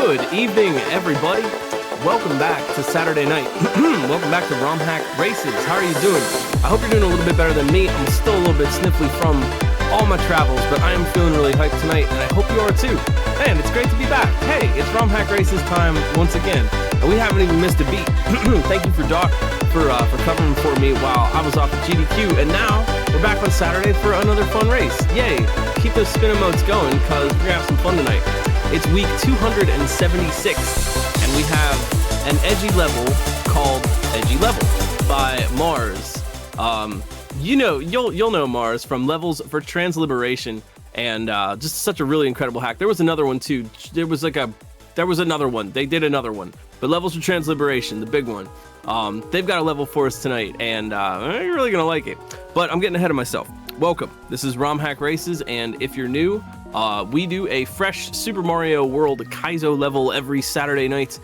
Good evening, everybody. Welcome back to Saturday night. Welcome back to RomHack Races. How are you doing? I hope you're doing a little bit better than me. I'm still a little bit sniffly from all my travels, but I am feeling really hyped tonight, and I hope you are too. Man, it's great to be back. Hey, it's RomHack Races time once again, and we haven't even missed a beat. Thank you for Doc for covering for me while I was off at GDQ, and now we're back on Saturday for another fun race. Yay! Keep those spin emotes going, because we're gonna have some fun tonight. It's week 276, and we have an edgy level called Edgy Level by Mars. You'll know Mars from Levels for Transliberation, and just such a really incredible hack. There was another one too. There was another one. They did another one, but Levels for Transliberation, the big one. They've got a level for us tonight, and you're really gonna like it. But I'm getting ahead of myself. Welcome. This is RomHack Races, and if you're new, we do a fresh Super Mario World Kaizo level every Saturday night,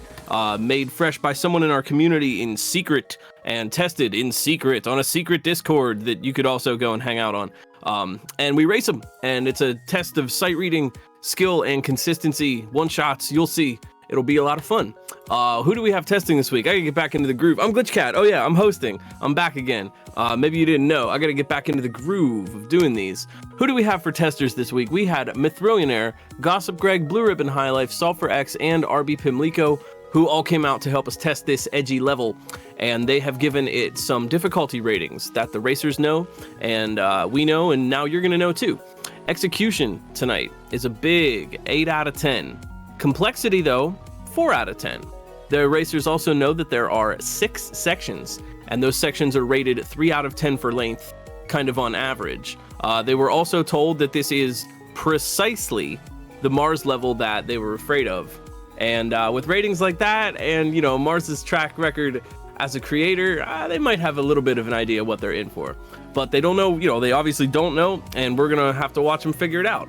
made fresh by someone in our community in secret and tested in secret on a secret Discord that you could also go and hang out on. And we race them, and it's a test of sight reading, skill, and consistency. One shots, you'll see. It'll be a lot of fun. Who do we have testing this week? I gotta get back into the groove. I'm GlitchCat. Oh yeah, I'm hosting. I'm back again. Maybe you didn't know. I gotta get back into the groove of doing these. Who do we have for testers this week? We had Mithrillionaire, Gossip Greg, Blue Ribbon High Life, Sulfur X, and RB Pimlico, who all came out to help us test this edgy level. And they have given it some difficulty ratings that the racers know, and we know, and now you're gonna know too. Execution tonight is a big 8 out of 10. Complexity, though, 4 out of 10. The racers also know that there are 6 sections, and those sections are rated 3 out of 10 for length, kind of on average. They were also told that this is precisely the Mars level that they were afraid of. And with ratings like that, and Mars's track record as a creator, they might have a little bit of an idea what they're in for. But they don't know, they obviously don't know, and we're gonna have to watch them figure it out.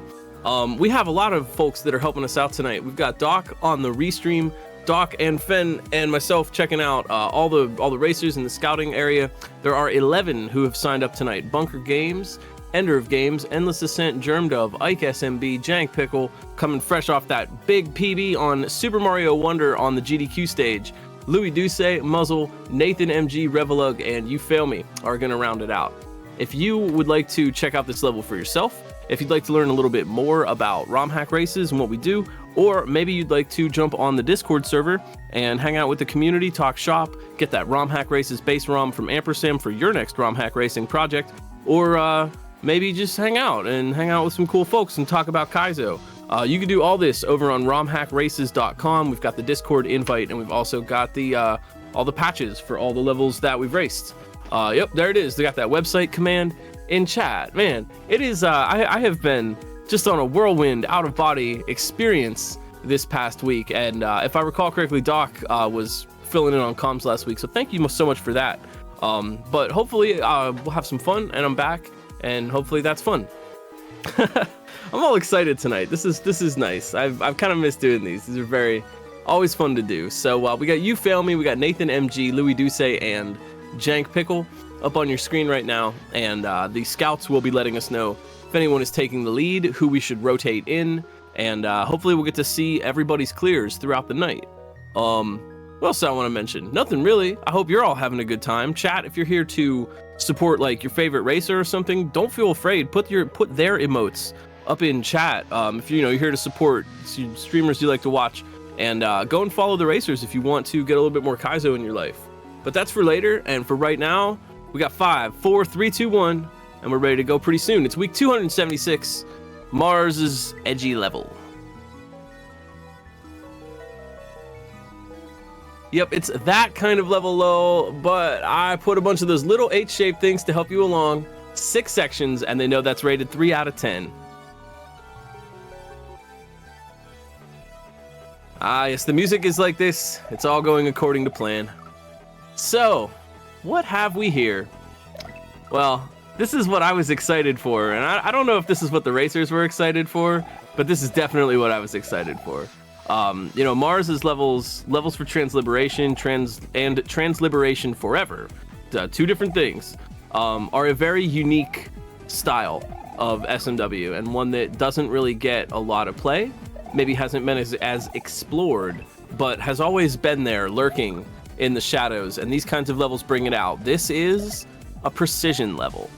We have a lot of folks that are helping us out tonight. We've got Doc on the restream, Doc and Fen and myself checking out all the racers in the scouting area. There are 11 who have signed up tonight. Bunker Games, Ender of Games, Endless Ascent, Germ Dove, Ike SMB, Jank Pickle, coming fresh off that big PB on Super Mario Wonder on the GDQ stage. Louis Duce, Muzzle, Nathan MG, Revelug, and You Fail Me are gonna round it out. If you would like to check out this level for yourself, if you'd like to learn a little bit more about RomHack Races and what we do, or maybe you'd like to jump on the Discord server and hang out with the community, talk shop, get that RomHack Races base ROM from Ampersand for your next RomHack Racing project, or maybe just hang out with some cool folks and talk about Kaizo. You can do all this over on romhackraces.com. We've got the Discord invite, and we've also got the all the patches for all the levels that we've raced. Yep, there it is. They got that website command in chat. Man, it is I have been just on a whirlwind out-of-body experience this past week, and if I recall correctly, Doc was filling in on comms last week, so thank you so much for that. But hopefully we'll have some fun, and I'm back, and hopefully that's fun. I'm all excited tonight. This is nice. I've kind of missed doing these. These are always fun to do. So we got You Fail Me, we got Nathan MG, Louis Duce, and Jank Pickle up on your screen right now, and the scouts will be letting us know if anyone is taking the lead, who we should rotate in, and hopefully we'll get to see everybody's clears throughout the night. What else do I want to mention? Nothing really. I hope you're all having a good time. Chat, if you're here to support like your favorite racer or something, don't feel afraid. Put their emotes up in chat. If you're here to support streamers you like to watch, and go and follow the racers if you want to get a little bit more Kaizo in your life. But that's for later, and for right now, we got 5, 4, 3, 2, 1, and we're ready to go pretty soon. It's week 276, Mars's Edgy Level. Yep, it's that kind of level low, but I put a bunch of those little H-shaped things to help you along. 6 sections, and they know that's rated 3 out of 10. Yes, the music is like this. It's all going according to plan. So, what have we here? Well, this is what I was excited for, and I don't know if this is what the racers were excited for, but this is definitely what I was excited for. Mars's levels for Transliberation, and Transliberation Forever, 2 different things, are a very unique style of SMW, and one that doesn't really get a lot of play. maybe hasn't been as explored, but has always been there lurking in the shadows, and these kinds of levels bring it out. This is a precision level,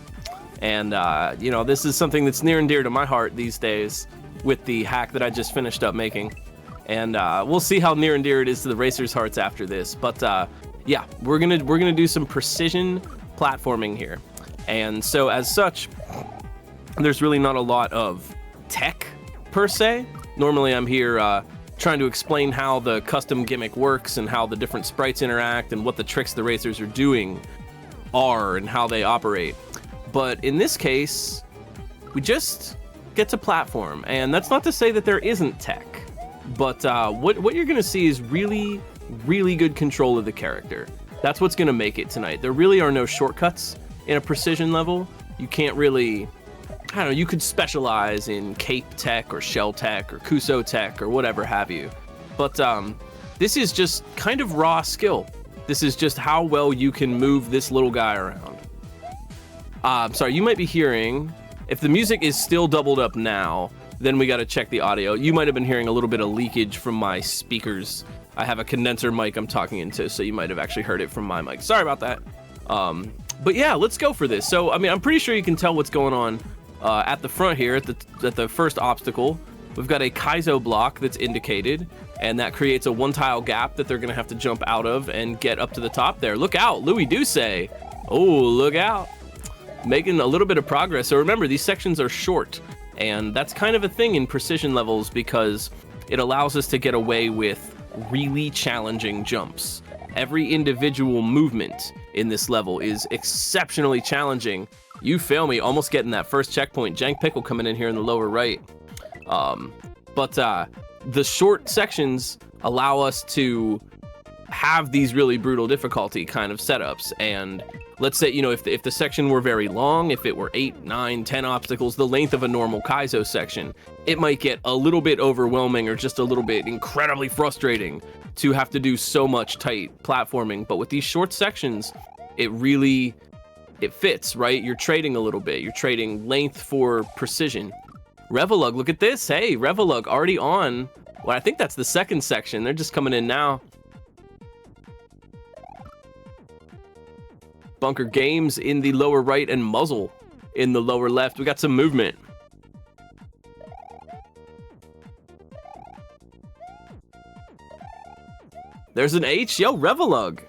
and you know, this is something that's near and dear to my heart these days with the hack that I just finished up making, and we'll see how near and dear it is to the racers' hearts after this. But yeah, we're gonna do some precision platforming here, and so as such, there's really not a lot of tech per se. Normally I'm here trying to explain how the custom gimmick works and how the different sprites interact and what the tricks the racers are doing are and how they operate. But in this case, we just get to platform, and that's not to say that there isn't tech, but what you're gonna see is really, really good control of the character. That's what's gonna make it tonight. There really are no shortcuts in a precision level. You can't really, I don't know, you could specialize in cape tech or shell tech or Kuso tech or whatever have you. But this is just kind of raw skill. This is just how well you can move this little guy around. I'm sorry, you might be hearing, if the music is still doubled up now, then we gotta check the audio. You might have been hearing a little bit of leakage from my speakers. I have a condenser mic I'm talking into, so you might have actually heard it from my mic. Sorry about that. But yeah, let's go for this. So, I mean, I'm pretty sure you can tell what's going on at the front here, at the first obstacle. We've got a Kaizo block that's indicated, and that creates a one-tile gap that they're gonna have to jump out of and get up to the top there. Look out, Louis Duce. Oh, look out. Making a little bit of progress. So remember, these sections are short, and that's kind of a thing in precision levels because it allows us to get away with really challenging jumps. Every individual movement in this level is exceptionally challenging. You feel me, almost getting that first checkpoint. Jank Pickle coming in here in the lower right. But the short sections allow us to have these really brutal difficulty kind of setups. And let's say, you know, if the section were very long, if it were 8, 9, 10 obstacles, the length of a normal Kaizo section, it might get a little bit overwhelming or just a little bit incredibly frustrating to have to do so much tight platforming. But with these short sections, it fits, right? You're trading a little bit. You're trading length for precision. Revelug, look at this. Hey, Revelug already on. Well, I think that's the second section. They're just coming in now. Bunker Games in the lower right and Muzzle in the lower left. We got some movement. There's an H. Yo, Revelug.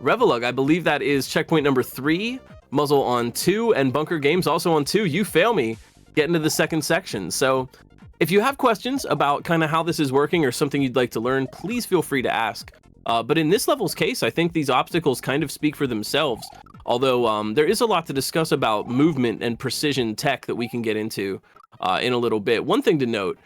Revelug, I believe that is checkpoint number 3. Muzzle on 2, and Bunker Games also on 2. You fail me. Get into the second section. So if you have questions about kind of how this is working or something you'd like to learn, please feel free to ask. But in this level's case, I think these obstacles kind of speak for themselves. Although there is a lot to discuss about movement and precision tech that we can get into in a little bit. One thing to note,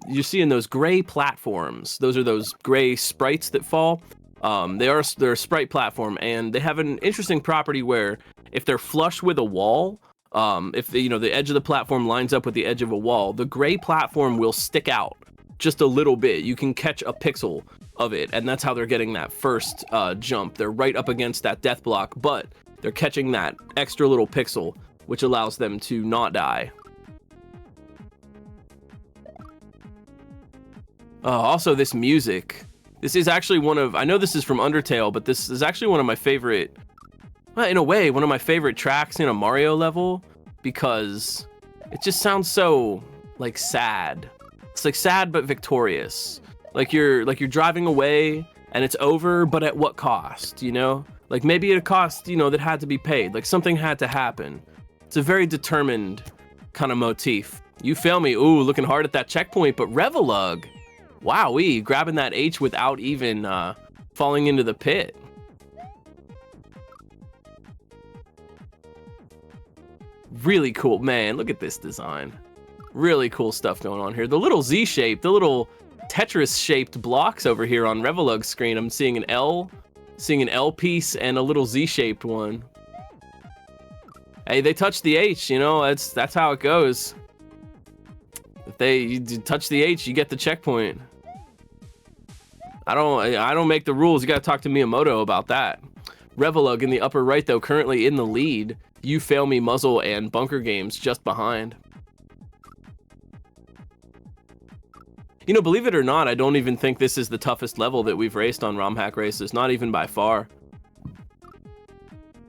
you're seeing those gray platforms. Those are those gray sprites that fall. They're a sprite platform, and they have an interesting property where if they're flush with a wall, if the edge of the platform lines up with the edge of a wall, the gray platform will stick out just a little bit. You can catch a pixel of it, and that's how they're getting that first jump. They're right up against that death block, but they're catching that extra little pixel, which allows them to not die. Also, this music. This is actually I know this is from Undertale, but this is actually one of my favorite, well, in a way, one of my favorite tracks in a Mario level, because it just sounds so, like, sad. It's like sad but victorious. Like you're driving away and it's over, but at what cost, you know? Like maybe at a cost, that had to be paid. Like something had to happen. It's a very determined kind of motif. You feel me? Ooh, looking hard at that checkpoint, but Revelug. Wowee, grabbing that H without even falling into the pit. Really cool, man. Look at this design. Really cool stuff going on here. The little Z shape, the little Tetris-shaped blocks over here on Revelug's screen. I'm seeing an L piece and a little Z-shaped one. Hey, they touched the H, that's how it goes. If you touch the H, you get the checkpoint. I don't make the rules. You gotta talk to Miyamoto about that. Revelug in the upper right, though, currently in the lead. You Fail Me, Muzzle, and Bunker Games just behind. You know, believe it or not, I don't even think this is the toughest level that we've raced on ROM Hack Races, not even by far.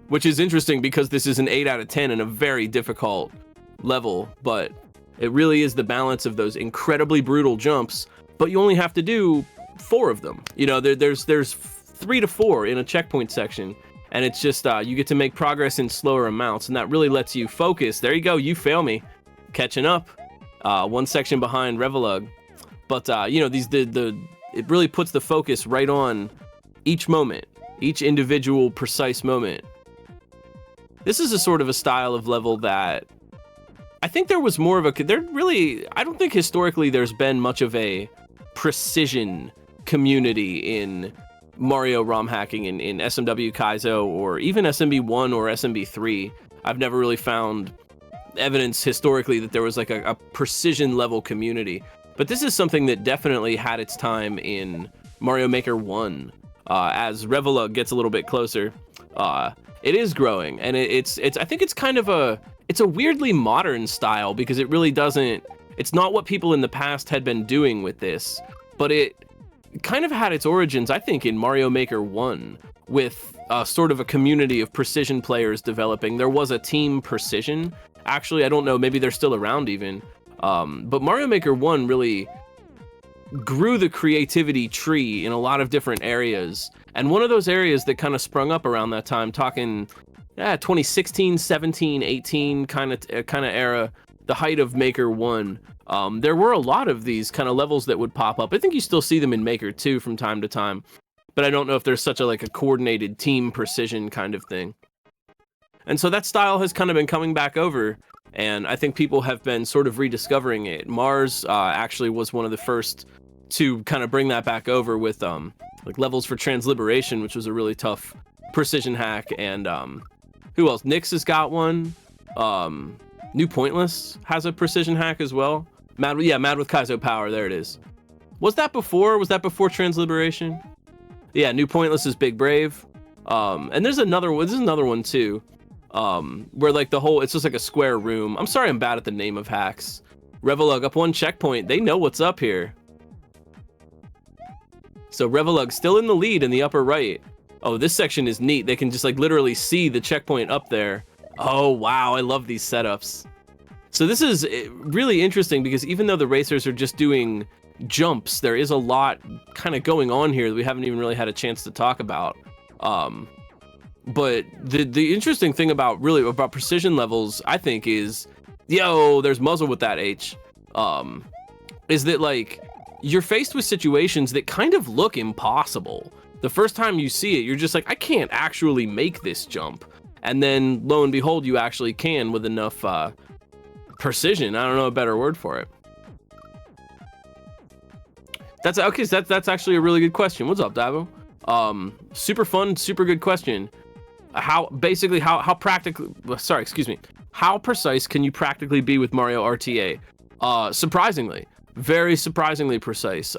Which is interesting because this is an 8 out of 10 and a very difficult level, but it really is the balance of those incredibly brutal jumps, but you only have to do 4 of them. You know, there's 3 to 4 in a checkpoint section, and it's just, you get to make progress in slower amounts, and that really lets you focus. There you go, you fail me. Catching up. 1 section behind Revelug. But, you know, it really puts the focus right on each moment, each individual precise moment. This is a sort of a style of level that I think there was more of a, I don't think historically there's been much of a precision community in Mario ROM hacking in SMW Kaizo or even SMB1 or SMB3. I've never really found evidence historically that there was like a precision level community. But this is something that definitely had its time in Mario Maker 1. As Revelug gets a little bit closer, it is growing, and it's I think it's kind of it's a weirdly modern style because it really doesn't, it's not what people in the past had been doing with this, but it kind of had its origins, I think, in Mario Maker 1 with sort of a community of precision players developing. There was a Team Precision. Actually, I don't know, maybe they're still around even. But Mario Maker 1 really grew the creativity tree in a lot of different areas. And one of those areas that kind of sprung up around that time, talking 2016, 17, 18 kind of era, the height of Maker 1, there were a lot of these kind of levels that would pop up. I think you still see them in Maker 2 from time to time, but I don't know if there's such a coordinated Team Precision kind of thing. And so that style has kind of been coming back over, and I think people have been sort of rediscovering it. Mars actually was one of the first to kind of bring that back over with levels for Transliberation, which was a really tough precision hack. And who else? Nyx has got one. New Pointless has a precision hack as well. Mad with Kaizo Power. There it is. Was that before Transliberation? Yeah, New Pointless is Big Brave. And there's another one. This is another one too. Where it's just like a square room. I'm sorry I'm bad at the name of hacks. Revelug up 1 checkpoint. They know what's up here. So Revelug still in the lead in the upper right. Oh, this section is neat. They can just literally see the checkpoint up there. Oh, wow. I love these setups. So this is really interesting because even though the racers are just doing jumps, there is a lot kind of going on here that we haven't even really had a chance to talk about. But the interesting thing about precision levels, I think, is, there's muzzle with that H, is that you're faced with situations that kind of look impossible. The first time you see it, you're just like, I can't actually make this jump. And then lo and behold, you actually can with enough precision. I don't know a better word for it. That's actually a really good question. What's up, Davo? Super fun, super good question. How precise can you practically be with Mario RTA? Surprisingly, very surprisingly precise.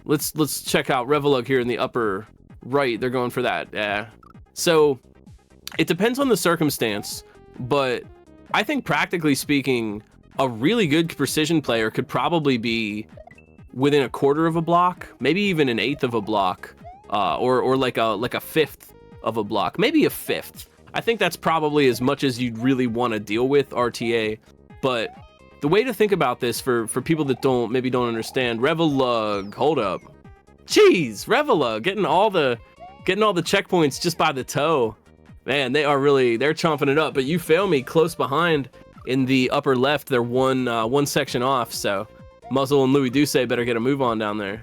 Let's check out Revelug here in the upper right. They're going for that. So it depends on the circumstance, but I think practically speaking, a really good precision player could probably be within a quarter of a block, maybe even an eighth of a block, or like a fifth of a block, maybe a fifth. I think that's probably as much as you'd really want to deal with RTA. But the way to think about this for people that maybe don't understand, Revelug, hold up, jeez, Revelug getting all the checkpoints just by the toe. Man, they're chomping it up. But you fail me close behind in the upper left. They're one section off. So Muzzle and Louis Douce better get a move on down there.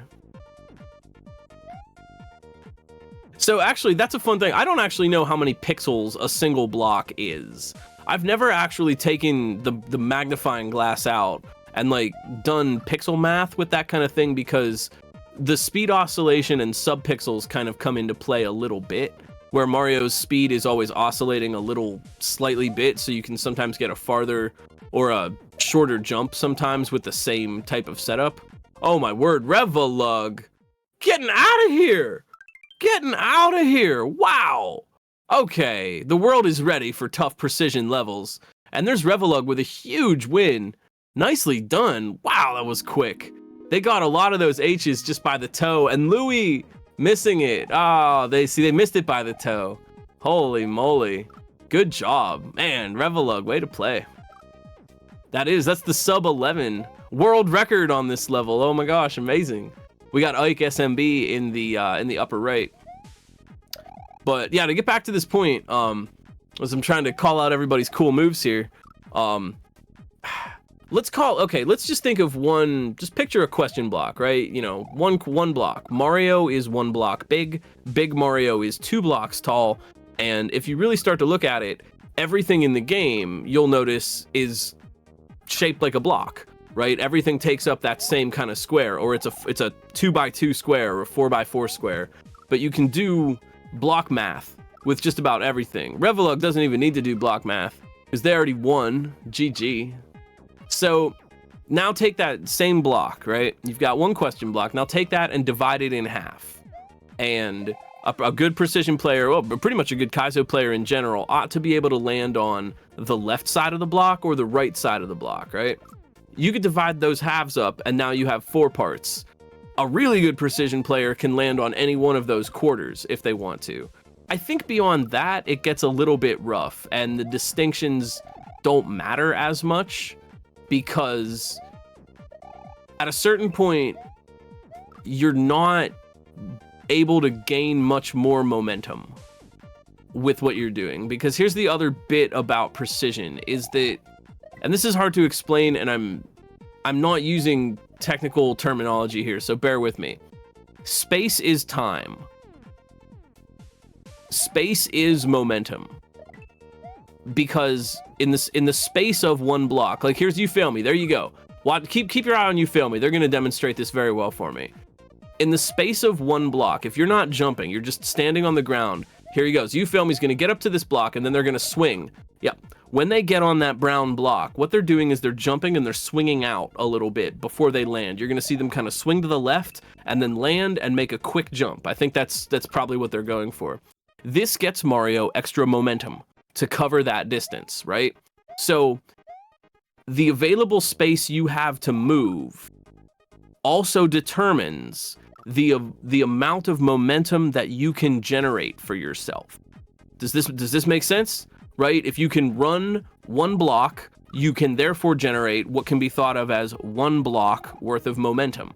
So actually, that's a fun thing. I don't actually know how many pixels a single block is. I've never actually taken the magnifying glass out and done pixel math with that kind of thing, because the speed oscillation and subpixels kind of come into play a little bit, where Mario's speed is always oscillating a little slightly bit, so you can sometimes get a farther or a shorter jump sometimes with the same type of setup. Oh my word, Revelug, getting out of here! Getting out of here! Wow! Okay, the world is ready for tough precision levels, and there's Revelug with a huge win. Nicely done. Wow, that was quick. They got a lot of those H's just by the toe, and Louis missing it. Oh, they missed it by the toe. Holy moly. Good job. Man, Revelug, way to play. That's the sub 11 world record on this level. Oh my gosh, amazing. We got Ike SMB in the upper right. But yeah, to get back to this point, as I'm trying to call out everybody's cool moves here, let's just think of just picture a question block, right? You know, one block. Mario is 1 block big, Big Mario is 2 blocks tall, and if you really start to look at it, everything in the game, you'll notice, is shaped like a block, right? Everything takes up that same kind of square, or it's a 2x2 square or a 4x4 square, but you can do block math with just about everything. Revelug doesn't even need to do block math because they already won. GG. So now take that same block, right? You've got 1 question block. Now take that and divide it in half. And a good precision player, well, pretty much a good Kaizo player in general, ought to be able to land on the left side of the block or the right side of the block, right? You could divide those halves up, and now you have 4 parts. A really good precision player can land on any one of those quarters if they want to. I think beyond that, it gets a little bit rough, and the distinctions don't matter as much, because at a certain point, you're not able to gain much more momentum with what you're doing. Because here's the other bit about precision, is that, and this is hard to explain, and I'm not using technical terminology here, so bear with me. Space is time. Space is momentum. Because in the space of 1 block, like here's You Fail Me, there you go. Keep your eye on You Fail Me. They're gonna demonstrate this very well for me. In the space of 1 block, if you're not jumping, you're just standing on the ground. Here he goes. You Fail Me's gonna get up to this block, and then they're gonna swing. Yep. When they get on that brown block, what they're doing is they're jumping and they're swinging out a little bit before they land. You're gonna see them kind of swing to the left and then land and make a quick jump. I think that's probably what they're going for. This gets Mario extra momentum to cover that distance, right? So the available space you have to move also determines the amount of momentum that you can generate for yourself. Does this make sense? Right? If you can run 1 block, you can therefore generate what can be thought of as 1 block worth of momentum,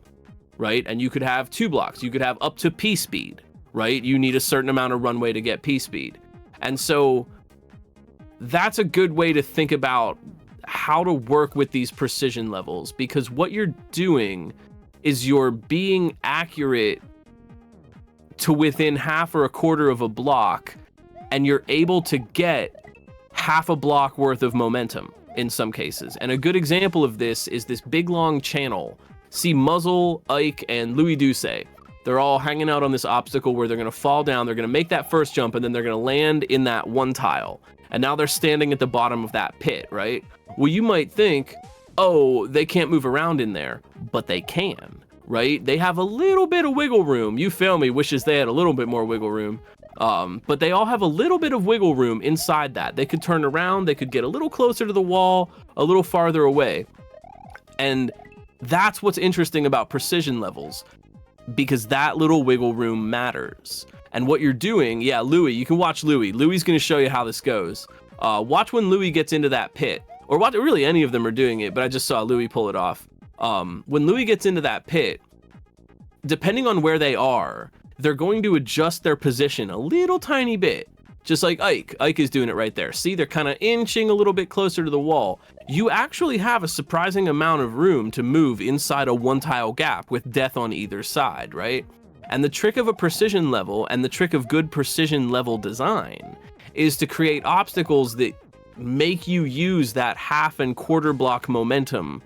right? And you could have 2 blocks. You could have up to P speed, right? You need a certain amount of runway to get P speed. And so that's a good way to think about how to work with these precision levels, because what you're doing is you're being accurate to within half or a quarter of a block, and you're able to get half a block worth of momentum in some cases. And a good example of this is this big long channel. See Muzzle, Ike, and Louis Douce. They're all hanging out on this obstacle where they're gonna fall down, they're gonna make that first jump, and then they're gonna land in that 1 tile. And now they're standing at the bottom of that pit, right? Well, you might think, oh, they can't move around in there, but they can, right? They have a little bit of wiggle room. You Fail Me wishes they had a little bit more wiggle room. But they all have a little bit of wiggle room inside that. They could turn around, they could get a little closer to the wall, a little farther away. And that's what's interesting about precision levels, because that little wiggle room matters. And what you're doing, yeah, Louis, you can watch Louis. Louis is going to show you how this goes. Watch when Louis gets into that pit, or watch, really any of them are doing it, but I just saw Louis pull it off. When Louis gets into that pit, depending on where they are, they're going to adjust their position a little tiny bit, just like Ike. Ike is doing it right there. See, they're kind of inching a little bit closer to the wall. You actually have a surprising amount of room to move inside a 1 tile gap with death on either side, right? And the trick of a precision level, and the trick of good precision level design, is to create obstacles that make you use that half and quarter block momentum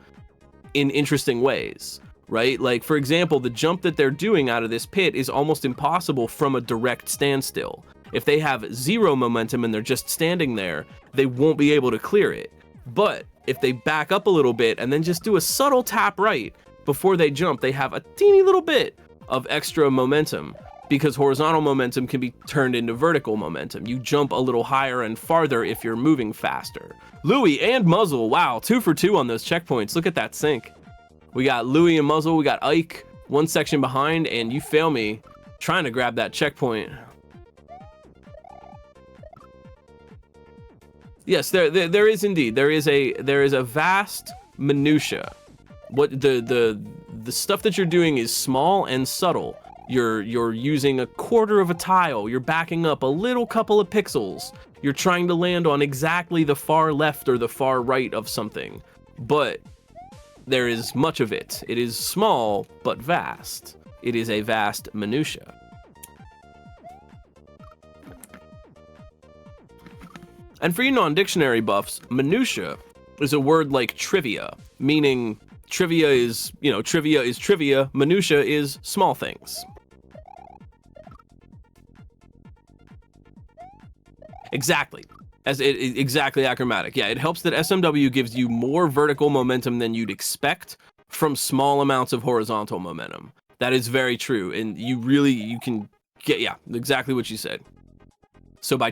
in interesting ways, right? Like, for example, the jump that they're doing out of this pit is almost impossible from a direct standstill. If they have 0 momentum and they're just standing there, they won't be able to clear it. But if they back up a little bit and then just do a subtle tap right before they jump, they have a teeny little bit of extra momentum, because horizontal momentum can be turned into vertical momentum. You jump a little higher and farther if you're moving faster. Louis and Muzzle, wow, 2 for 2 on those checkpoints. Look at that sync. We got Louis and Muzzle. We got Ike one section behind, and you fail me trying to grab that checkpoint. Yes, there is indeed. There is a vast minutia. What the stuff that you're doing is small and subtle. You're using a quarter of a tile. You're backing up a little couple of pixels. You're trying to land on exactly the far left or the far right of something. But there is much of it. It is small but vast. It is a vast minutia. And for you non-dictionary buffs, minutia is a word like trivia, meaning trivia is, trivia is trivia, minutia is small things. Exactly. Exactly achromatic. Yeah, it helps that SMW gives you more vertical momentum than you'd expect from small amounts of horizontal momentum. That is very true. And you can get, yeah, exactly what you said. So by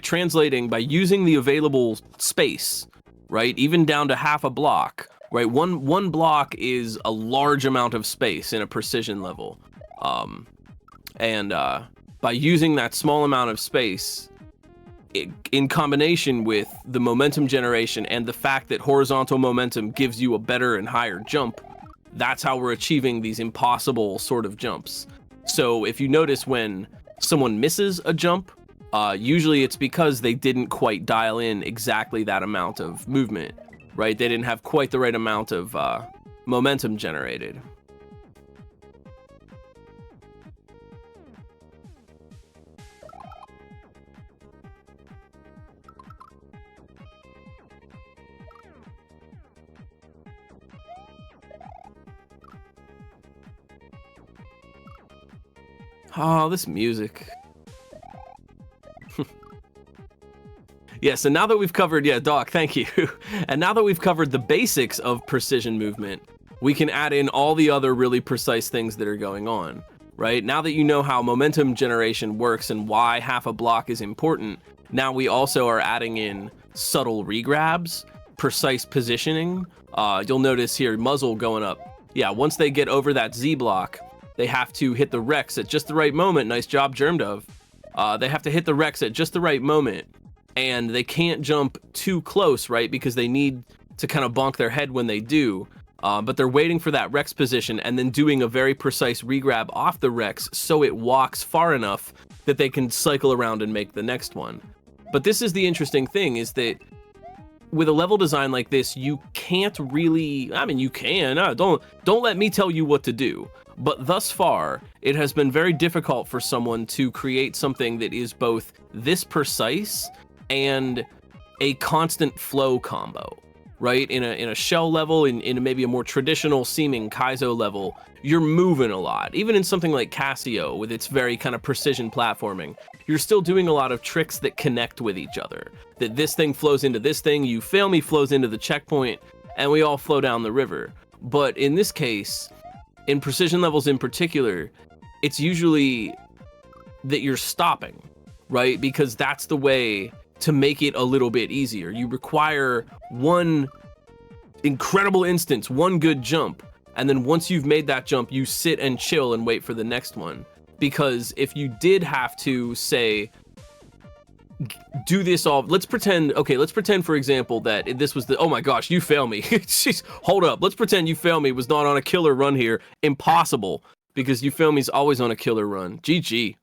using the available space, right, even down to half a block, right, one block is a large amount of space in a precision level. By using that small amount of space, in combination with the momentum generation and the fact that horizontal momentum gives you a better and higher jump, that's how we're achieving these impossible sort of jumps. So if you notice when someone misses a jump, usually it's because they didn't quite dial in exactly that amount of movement, right? They didn't have quite the right amount of momentum generated. Oh, this music. Yes, and now that we've covered, yeah, Doc, thank you. And now that we've covered the basics of precision movement, we can add in all the other really precise things that are going on, right? Now that you know how momentum generation works and why half a block is important, now we also are adding in subtle regrabs, precise positioning. You'll notice here, muzzle going up. Yeah, once they get over that Z block, they have to hit the Rex at just the right moment. Nice job, Germdove. They have to hit the Rex at just the right moment. And they can't jump too close, right? Because they need to kind of bonk their head when they do. But they're waiting for that Rex position and then doing a very precise regrab off the Rex so it walks far enough that they can cycle around and make the next one. But this is the interesting thing, is that with a level design like this, you can't really, I mean, you can, don't let me tell you what to do. But thus far, it has been very difficult for someone to create something that is both this precise and a constant flow combo, right? In a shell level, in maybe a more traditional seeming Kaizo level, you're moving a lot. Even in something like Casio, with its very kind of precision platforming, you're still doing a lot of tricks that connect with each other. That this thing flows into this thing, you fail me flows into the checkpoint, and we all flow down the river. But in this case, in precision levels in particular, it's usually that you're stopping, right? Because that's the way to make it a little bit easier. You require one incredible instance, one good jump, and then once you've made that jump, you sit and chill and wait for the next one. Because if you did have to, say, do this all, let's pretend, for example, that this was the, oh my gosh, you fail me. Jeez, hold up, let's pretend you fail me was not on a killer run here. Impossible, because you fail me's always on a killer run. GG.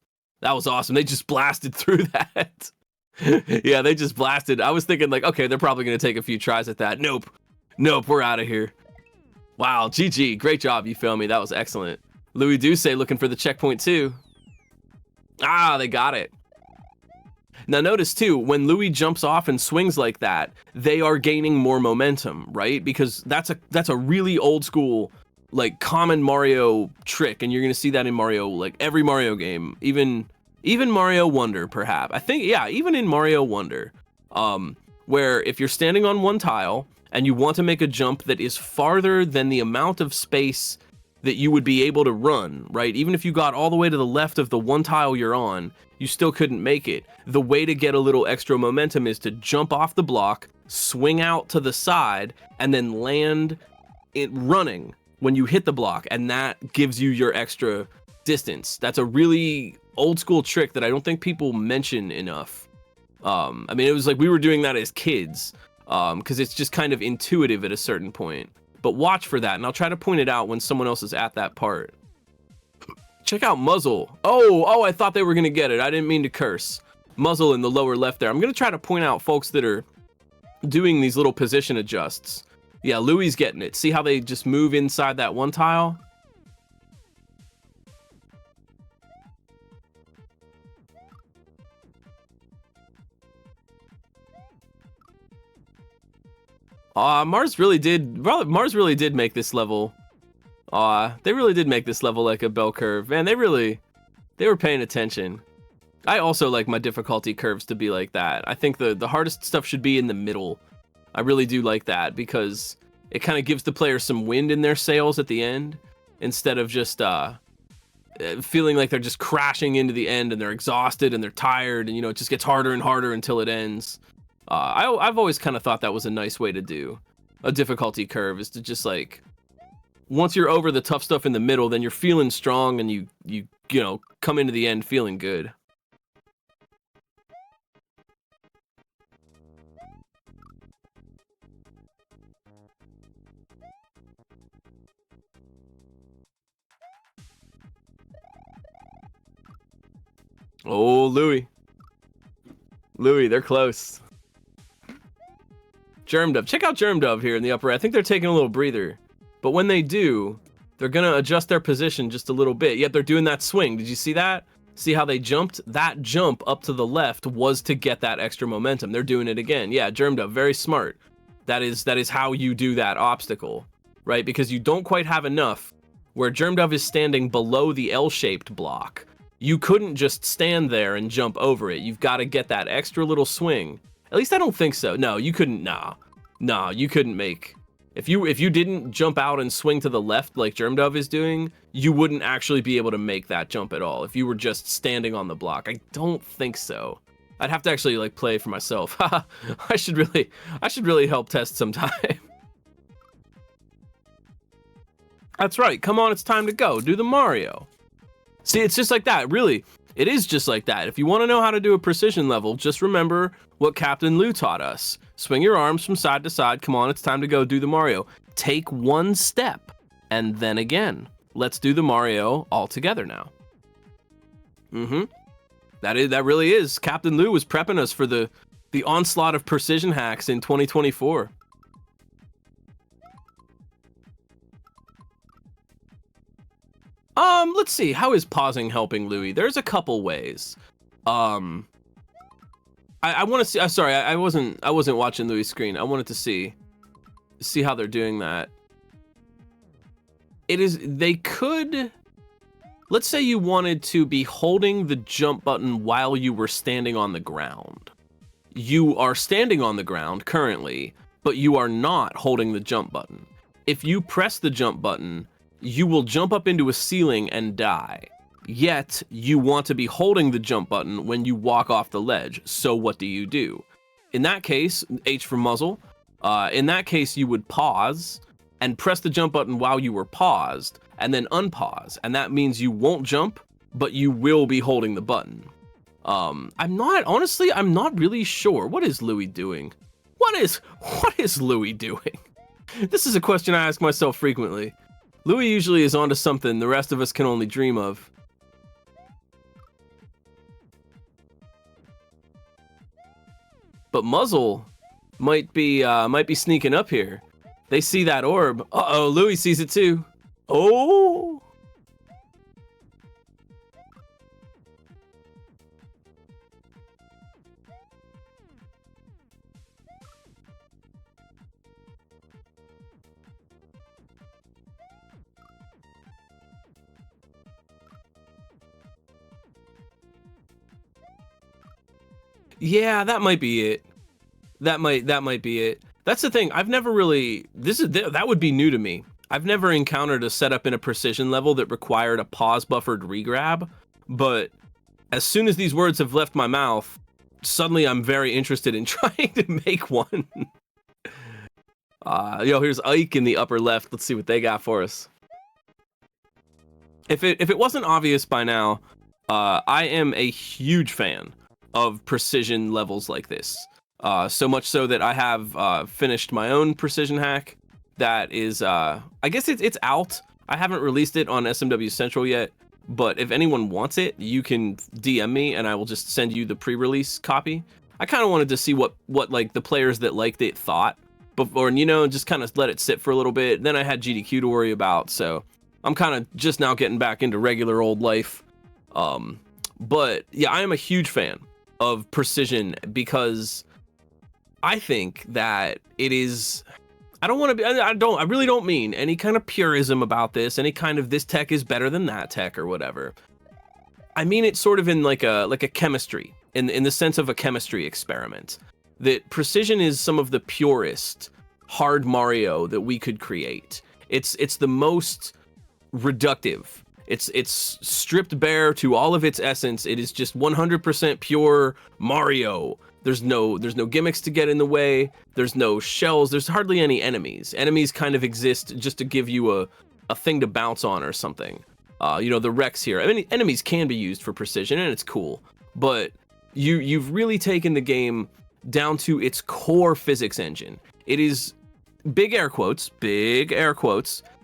That was awesome. They just blasted through that. Yeah, they just blasted. I was thinking like, okay, they're probably going to take a few tries at that. Nope, we're out of here. Wow, GG, great job, you fail me. That was excellent. Louis Duce looking for the checkpoint too. Ah, they got it. Now notice too, when Louis jumps off and swings like that, they are gaining more momentum, right? Because that's a really old school, like, common Mario trick, and you're gonna see that in Mario, like every Mario game, even Mario Wonder, perhaps. I think, yeah, even in Mario Wonder, where if you're standing on one tile and you want to make a jump that is farther than the amount of space that you would be able to run, right? Even if you got all the way to the left of the one tile you're on, you still couldn't make it. The way to get a little extra momentum is to jump off the block, swing out to the side, and then land it running when you hit the block, and that gives you your extra distance. That's a really old school trick that I don't think people mention enough. I mean, it was like we were doing that as kids, because it's just kind of intuitive at a certain point. But watch for that, and I'll try to point it out when someone else is at that part. Check out muzzle. Oh, I thought they were gonna get it. I didn't mean to curse. Muzzle in the lower left there. I'm gonna try to point out folks that are doing these little position adjusts. Yeah, Louie's getting it. See how they just move inside that one tile? Mars really did make this level. They really did make this level like a bell curve. Man, they were paying attention. I also like my difficulty curves to be like that. I think the hardest stuff should be in the middle. I really do like that because it kind of gives the player some wind in their sails at the end instead of just feeling like they're just crashing into the end and they're exhausted and they're tired and, you know, it just gets harder and harder until it ends. I've always kind of thought that was a nice way to do a difficulty curve, is to just like, once you're over the tough stuff in the middle, then you're feeling strong and you know, come into the end feeling good. Oh, Louie, they're close. Germ Dove. Check out Germ Dove here in the upper right. I think they're taking a little breather. But when they do, they're going to adjust their position just a little bit. Yet they're doing that swing. Did you see that? See how they jumped? That jump up to the left was to get that extra momentum. They're doing it again. Yeah, Germ Dove, very smart. That is how you do that obstacle, right? Because you don't quite have enough. Where Germ Dove is standing below the L-shaped block, you couldn't just stand there and jump over it. You've got to get that extra little swing. At least I don't think so. No, you couldn't. Nah, you couldn't make. If you didn't jump out and swing to the left like Germ Dove is doing, you wouldn't actually be able to make that jump at all. If you were just standing on the block, I don't think so. I'd have to actually like play for myself. I should really help test sometime. That's right. Come on, it's time to go. Do the Mario. See, it's just like that. Really, it is just like that. If you want to know how to do a precision level, just remember what Captain Lou taught us. Swing your arms from side to side. Come on, it's time to go do the Mario. Take one step, and then again. Let's do the Mario all together now. That really is. Captain Lou was prepping us for the onslaught of precision hacks in 2024. Let's see. How is pausing helping Louie? There's a couple ways. I want to see. Sorry, I wasn't watching Louie's screen. I wanted to see how they're doing that. They could. Let's say you wanted to be holding the jump button while you were standing on the ground. You are standing on the ground currently, but you are not holding the jump button. If you press the jump button, you will jump up into a ceiling and die. Yet, you want to be holding the jump button when you walk off the ledge. So what do? In that case, H for muzzle. In that case, you would pause and press the jump button while you were paused, and then unpause. And that means you won't jump, but you will be holding the button. I'm not really sure. What is Louie doing? What is Louie doing? This is a question I ask myself frequently. Louie usually is onto something the rest of us can only dream of. But Muzzle might be sneaking up here. They see that orb. Uh-oh, Louie sees it too. Oh! Yeah, that might be it. That might be it. That's the thing. I've never really. That would be new to me. I've never encountered a setup in a precision level that required a pause buffered regrab. But as soon as these words have left my mouth, suddenly I'm very interested in trying to make one. Here's Ike in the upper left. Let's see what they got for us. If it wasn't obvious by now, I am a huge fan of precision levels like this. So much so that I have finished my own precision hack. That is, I guess it's out. I haven't released it on SMW Central yet, but if anyone wants it, you can DM me and I will just send you the pre-release copy. I kind of wanted to see what like the players that liked it thought before, and just kind of let it sit for a little bit. Then I had GDQ to worry about, so I'm kind of just now getting back into regular old life. But yeah, I am a huge fan of precision because I think that it is. I don't want to be. I really don't mean any kind of purism about this. Any kind of this tech is better than that tech or whatever. I mean it sort of in like a chemistry, in the sense of a chemistry experiment. That precision is some of the purest hard Mario that we could create. It's the most reductive. It's stripped bare to all of its essence. It is just 100% pure Mario. There's no gimmicks to get in the way. There's no shells. There's hardly any enemies. Enemies kind of exist just to give you a thing to bounce on or something. The wrecks here. I mean, enemies can be used for precision and it's cool, but you've really taken the game down to its core physics engine. It is, big air quotes,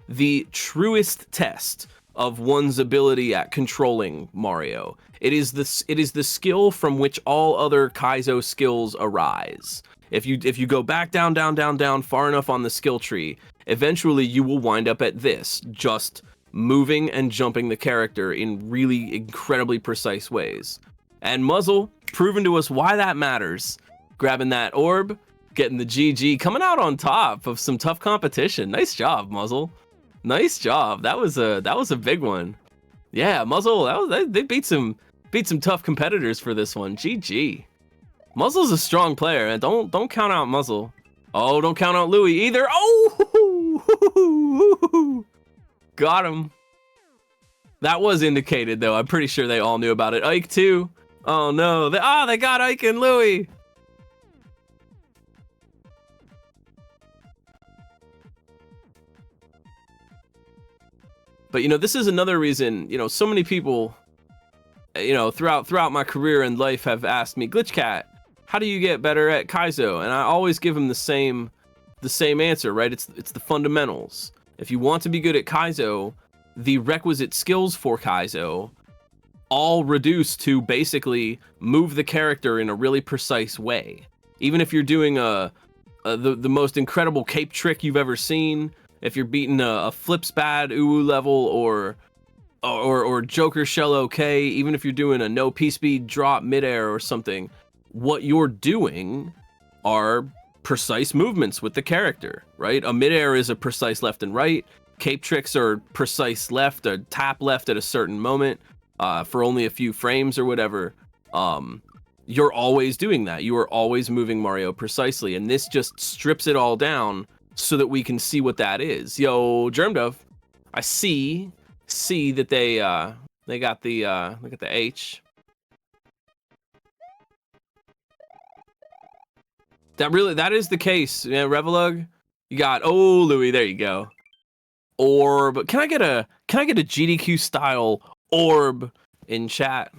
the truest test of one's ability at controlling Mario. It is the skill from which all other Kaizo skills arise. If you go back down far enough on the skill tree, eventually you will wind up at this, just moving and jumping the character in really incredibly precise ways. And Muzzle, proving to us why that matters, grabbing that orb, getting the GG, coming out on top of some tough competition. Nice job, Muzzle. Nice job. That was a big one. Yeah, Muzzle. They beat some tough competitors for this one. GG. Muzzle's a strong player, and don't count out Muzzle. Oh, don't count out Louis either. Oh, got him. That was indicated though. I'm pretty sure they all knew about it. Ike too. Oh no. They got Ike and Louis. But this is another reason, so many people, throughout my career and life have asked me, Glitchcat, how do you get better at Kaizo? And I always give them the same answer, right? It's the fundamentals. If you want to be good at Kaizo, the requisite skills for Kaizo all reduce to basically move the character in a really precise way. Even if you're doing the most incredible cape trick you've ever seen, if you're beating a flip spad uwu level or Joker shell okay, even if you're doing a no P-speed drop midair or something, what you're doing are precise movements with the character, right? A midair is a precise left and right. Cape tricks are precise left, a tap left at a certain moment for only a few frames or whatever. You're always doing that. You are always moving Mario precisely, and this just strips it all down so that we can see what that is. Yo, Germdove, I see that they got the look at the H. That is the case. Yeah, Revelug, you got Louis, there you go. Orb. Can I get a GDQ style orb in chat?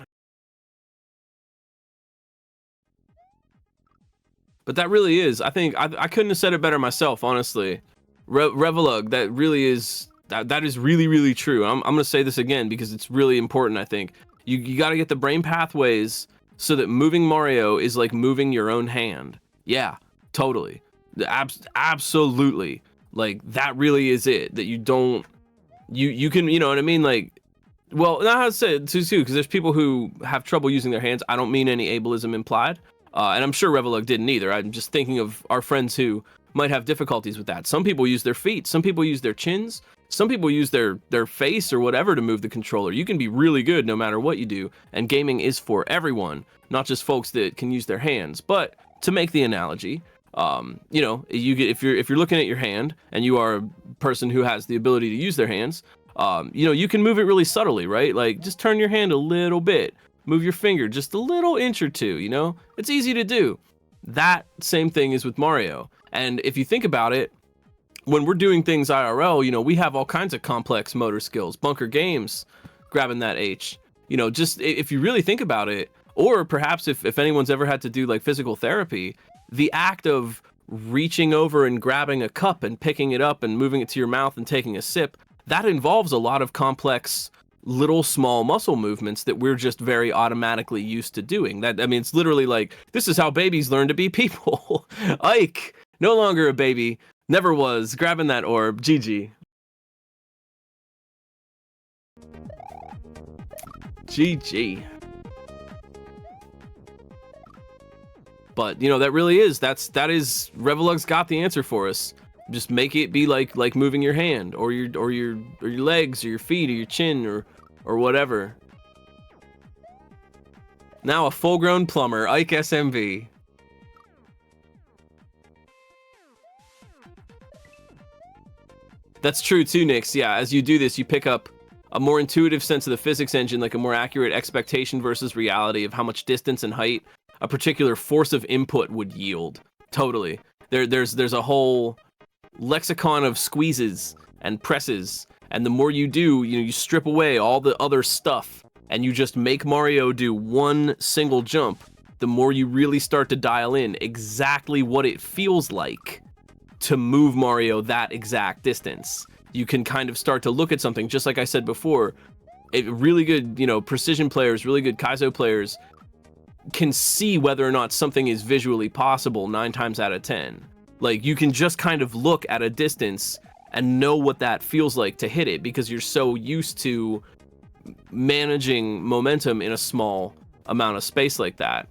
But that really is, I think, I couldn't have said it better myself, honestly. Revelug, that really is, that is really, really true. I'm going to say this again because it's really important, I think. You got to get the brain pathways so that moving Mario is like moving your own hand. Yeah, totally. Absolutely. Like, that really is it. That you don't, you can, you know what I mean? Like, well, not how to say it too, because there's people who have trouble using their hands. I don't mean any ableism implied. And I'm sure Revelug didn't either. I'm just thinking of our friends who might have difficulties with that. Some people use their feet. Some people use their chins. Some people use their face or whatever to move the controller. You can be really good no matter what you do. And gaming is for everyone, not just folks that can use their hands. But to make the analogy, if you're looking at your hand and you are a person who has the ability to use their hands, you can move it really subtly, right? Like, just turn your hand a little bit. Move your finger just a little inch or two, It's easy to do. That same thing is with Mario. And if you think about it, when we're doing things IRL, we have all kinds of complex motor skills. Bunker Games, grabbing that H. Just if you really think about it, or perhaps if anyone's ever had to do like physical therapy, the act of reaching over and grabbing a cup and picking it up and moving it to your mouth and taking a sip, that involves a lot of complex little small muscle movements that we're just very automatically used to doing. It's literally like, this is how babies learn to be people. Ike, no longer a baby, never was, grabbing that orb. GG. GG. But that really is that is Revelug's got the answer for us. Just make it be like moving your hand or your legs or your feet or your chin or whatever. Now a full-grown plumber, Ike SMV. That's true too, Nix. Yeah, as you do this, you pick up a more intuitive sense of the physics engine, like a more accurate expectation versus reality of how much distance and height a particular force of input would yield. Totally. There's a whole lexicon of squeezes and presses, and the more you do, you strip away all the other stuff and you just make Mario do one single jump, the more you really start to dial in exactly what it feels like to move Mario that exact distance. You can kind of start to look at something, just like I said before, really good, precision players, really good Kaizo players can see whether or not something is visually possible 9 times out of 10. Like, you can just kind of look at a distance and know what that feels like to hit it because you're so used to managing momentum in a small amount of space like that.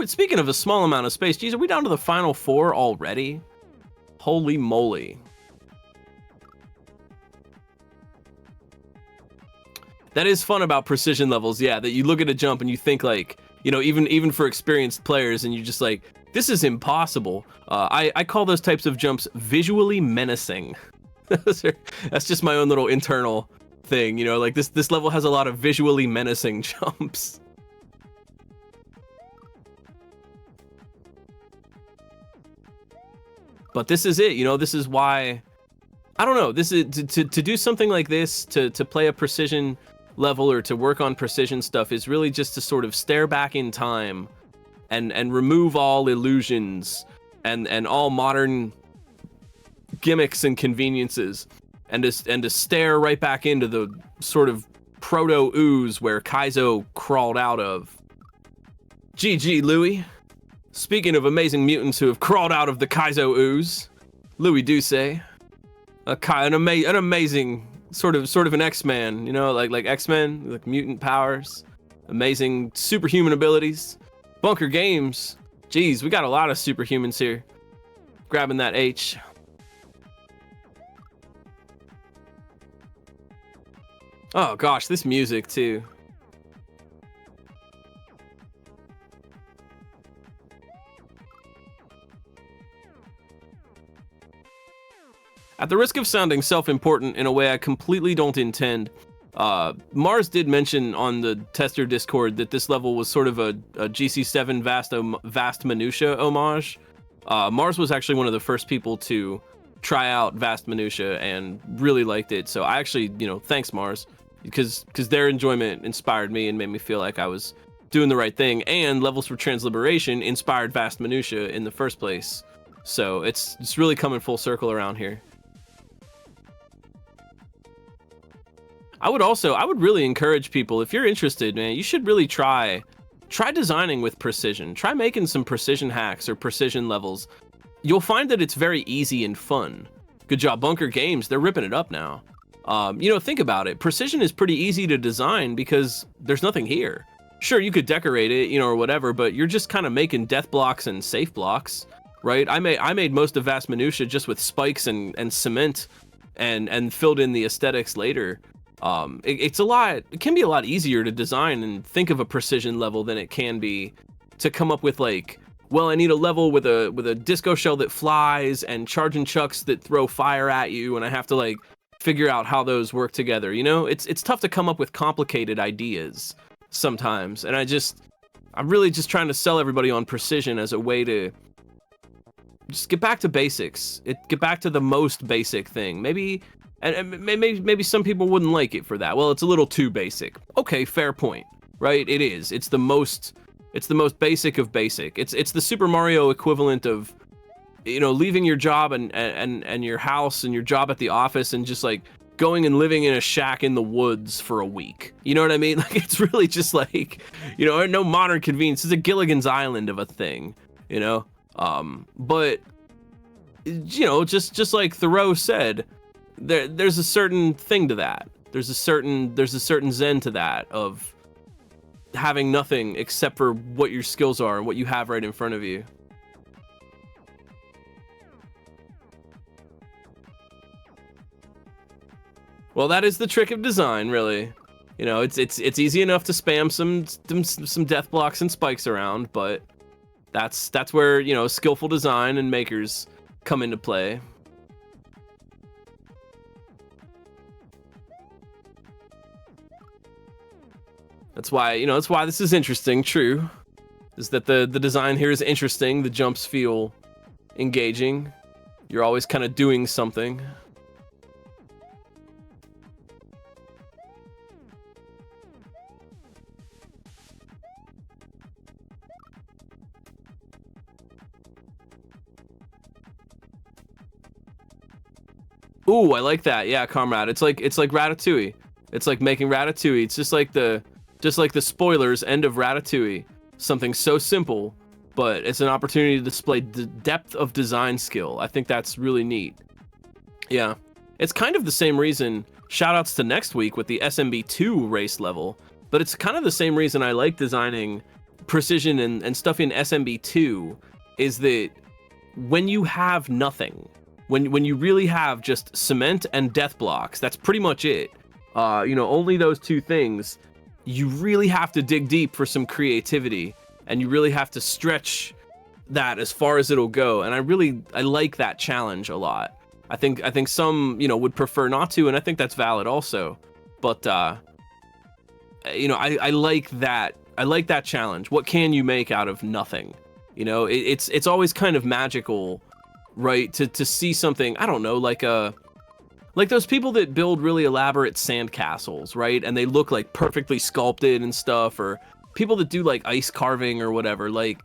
Speaking of a small amount of space, geez, are we down to the final 4 already? Holy moly. That is fun about precision levels, yeah, that you look at a jump and you think like, even for experienced players, and you just like, this is impossible. I call those types of jumps visually menacing. That's just my own little internal thing, like this level has a lot of visually menacing jumps. But this is it, this is why, I don't know, this is to do something like this, to play a precision level or to work on precision stuff is really just to sort of stare back in time and remove all illusions and all modern gimmicks and conveniences and to stare right back into the sort of proto ooze where Kaizo crawled out of. GG, Louis. Speaking of amazing mutants who have crawled out of the Kaizo ooze, Louis Douce, an amazing sort of an X-Man, like X-Men, like mutant powers, amazing superhuman abilities. Bunker Games, geez, we got a lot of superhumans here. Grabbing that H. Oh gosh, this music too. At the risk of sounding self-important in a way I completely don't intend, Mars did mention on the tester Discord that this level was sort of a GC7 Vast Minutia homage. Mars was actually one of the first people to try out Vast Minutia and really liked it. So I actually, thanks Mars, because their enjoyment inspired me and made me feel like I was doing the right thing. And Levels for Transliberation inspired Vast Minutia in the first place. So it's really coming full circle around here. I would really encourage people, if you're interested, man, you should really try designing with precision. Try making some precision hacks or precision levels. You'll find that it's very easy and fun. Good job, Bunker Games. They're ripping it up now. Think about it. Precision is pretty easy to design because there's nothing here. Sure, you could decorate it, or whatever, but you're just kind of making death blocks and safe blocks, right? I made most of Vast Minutia just with spikes and cement and filled in the aesthetics later. It can be a lot easier to design and think of a precision level than it can be to come up with like, well, I need a level with a disco shell that flies and charging chucks that throw fire at you, and I have to like figure out how those work together. It's tough to come up with complicated ideas sometimes, and I'm really just trying to sell everybody on precision as a way to Just get back to basics. Get back to the most basic thing. Maybe, and maybe some people wouldn't like it for that. Well, it's a little too basic. Okay, fair point. Right? It is. It's the most basic of basic. It's the Super Mario equivalent of, you know, leaving your job and your house and your job at the office and just like going and living in a shack in the woods for a week. You know what I mean? Like, it's really just like, you know, no modern convenience. It's a Gilligan's Island of a thing, you know? But, you know, just like Thoreau said, there's a certain thing to that. There's a certain zen to that of having nothing except for what your skills are and what you have right in front of you. Well, that is the trick of design, really. You know, it's easy enough to spam some death blocks and spikes around, but that's where, you know, skillful design and makers come into play. That's why, you know, that's why this is interesting. True, is that the design here is interesting. The jumps feel engaging. You're always kind of doing something. Ooh, I like that. Yeah, comrade. It's like Ratatouille. It's like making Ratatouille. It's just like the spoilers end of Ratatouille. Something so simple, but it's an opportunity to display the depth of design skill. I think that's really neat. Yeah. It's kind of the same reason, shoutouts to next week with the SMB2 race level, but it's kind of the same reason I like designing precision and stuff in SMB2 is that when you have nothing, when you really have just cement and death blocks, that's pretty much it. You know, only those two things. You really have to dig deep for some creativity, and you really have to stretch that as far as it'll go. And I like that challenge a lot. I think some, you know, would prefer not to, and I think that's valid also. But you know, I like that. I like that challenge. What can you make out of nothing? You know, it's always kind of magical, right? To see something, I don't know, like those people that build really elaborate sandcastles, right? And they look like perfectly sculpted and stuff, or people that do like ice carving or whatever. Like,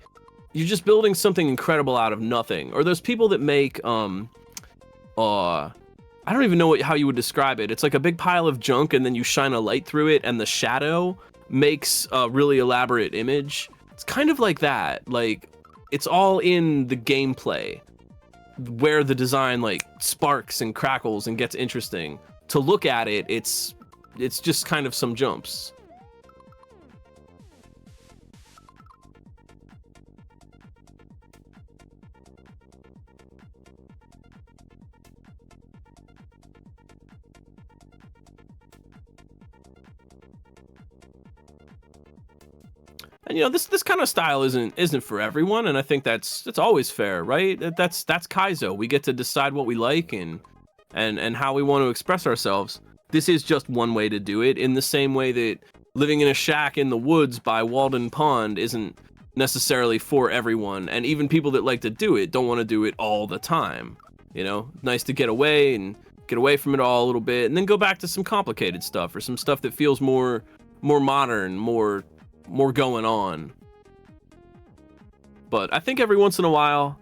you're just building something incredible out of nothing. Or those people that make I don't even know how you would describe it. It's like a big pile of junk and then you shine a light through it and the shadow makes a really elaborate image. It's kind of like that. Like, it's all in the gameplay where the design like sparks and crackles and gets interesting. To look at it, it's just kind of some jumps. And you know, this kind of style isn't for everyone, and I think that's always fair, right? That's Kaizo. We get to decide what we like and how we want to express ourselves. This is just one way to do it, in the same way that living in a shack in the woods by Walden Pond isn't necessarily for everyone, and even people that like to do it don't want to do it all the time. You know, nice to get away from it all a little bit, and then go back to some complicated stuff or some stuff that feels more modern, more going on. But I think every once in a while,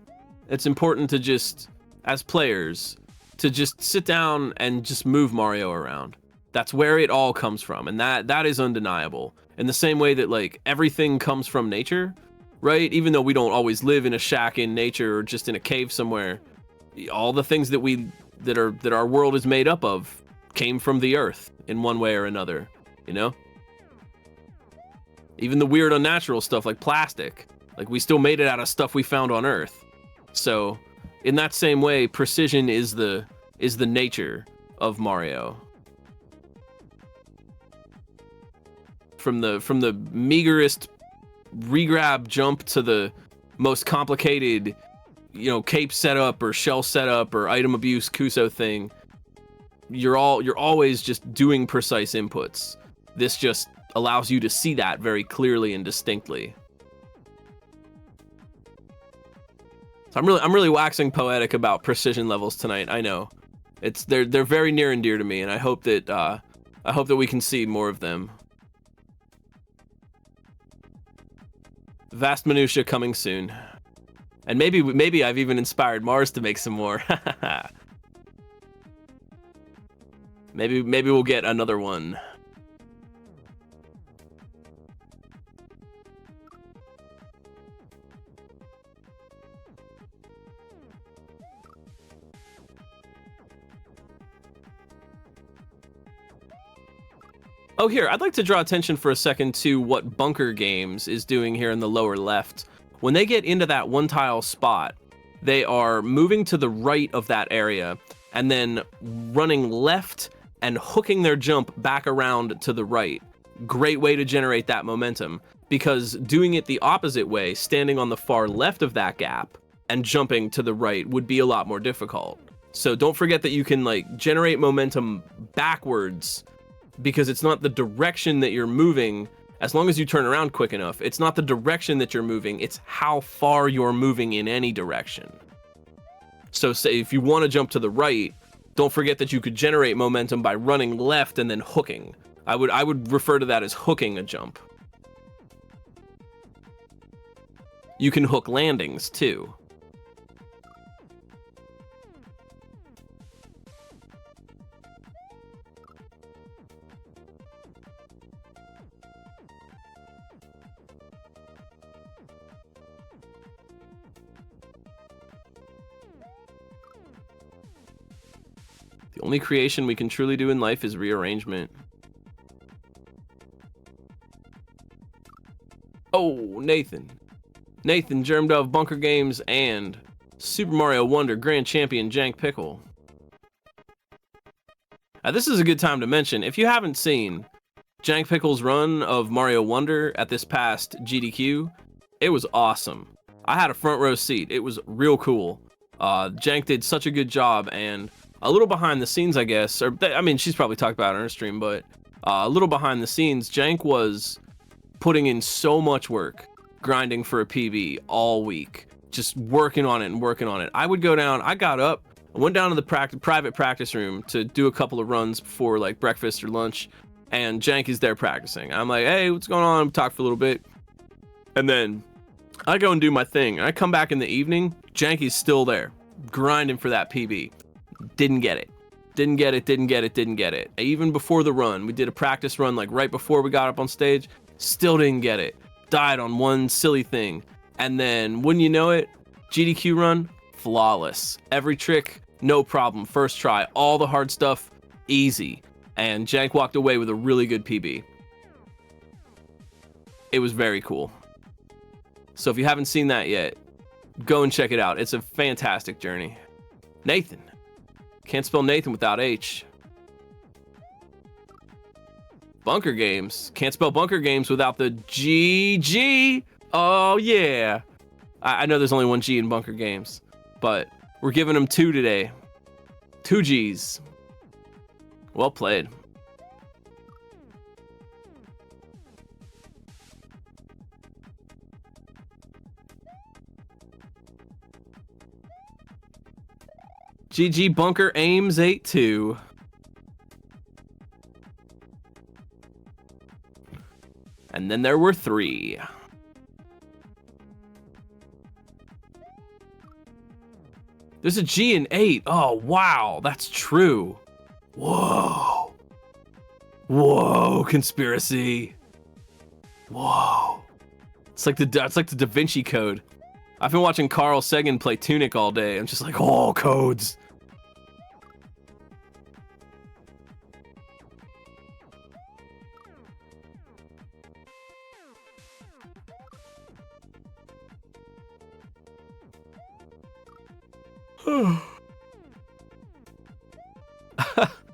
it's important to just, as players, to just sit down and just move Mario around. That's where it all comes from, and that is undeniable. In the same way that like everything comes from nature, right? Even though we don't always live in a shack in nature or just in a cave somewhere, all the things that our world is made up of came from the earth in one way or another, you know? Even the weird unnatural stuff like plastic, like we still made it out of stuff we found on Earth. So in that same way, precision is the nature of Mario. From the meagerest regrab jump to the most complicated, you know, cape setup or shell setup or item abuse Kuso thing, you're always just doing precise inputs. This just allows you to see that very clearly and distinctly. So I'm really waxing poetic about precision levels tonight. I know, they're very near and dear to me, and I hope that we can see more of them. Vast minutia coming soon, and maybe I've even inspired Mars to make some more. maybe we'll get another one. Oh, here, I'd like to draw attention for a second to what Bunker Games is doing here in the lower left. When they get into that one tile spot, they are moving to the right of that area and then running left and hooking their jump back around to the right. Great way to generate that momentum, because doing it the opposite way, standing on the far left of that gap and jumping to the right, would be a lot more difficult. So don't forget that you can like generate momentum backwards, because it's not the direction that you're moving. As long as you turn around quick enough, it's not the direction that you're moving, it's how far you're moving in any direction. So say if you want to jump to the right, don't forget that you could generate momentum by running left and then hooking. I would refer to that as hooking a jump. You can hook landings too. The only creation we can truly do in life is rearrangement. Oh, Nathan, germed of Bunker Games and Super Mario Wonder Grand Champion Jank Pickle. Now, this is a good time to mention, if you haven't seen Jank Pickle's run of Mario Wonder at this past GDQ, it was awesome. I had a front row seat. It was real cool. Jank did such a good job, and a little behind the scenes, I guess, or I mean, she's probably talked about it on her stream, but a little behind the scenes, Jank was putting in so much work, grinding for a PB all week, just working on it. I would go down, I got up, I went down to the private practice room to do a couple of runs before like breakfast or lunch, and Jank is there practicing. I'm like, hey, what's going on? Talk for a little bit. And then I go and do my thing. I come back in the evening, Janky's still there, grinding for that PB. Didn't get it. Even before the run, we did a practice run like right before we got up on stage, still didn't get it. Died on one silly thing. And then, wouldn't you know it, GDQ run, flawless. Every trick, no problem. First try. All the hard stuff, easy. And Jank walked away with a really good PB. It was very cool. So if you haven't seen that yet, go and check it out. It's a fantastic journey. Nathan. Can't spell Nathan without H. Bunker Games. Can't spell Bunker Games without the GG. Oh, yeah. I know there's only one G in Bunker Games, but we're giving them two today. 2 Gs. Well played. GG Bunker Ames 8-2. And then there were 3. There's a G in 8. Oh, wow. That's true. Whoa. Whoa, conspiracy. Whoa. It's like the Da Vinci Code. I've been watching Carl Sagan play Tunic all day. I'm just like, oh, codes.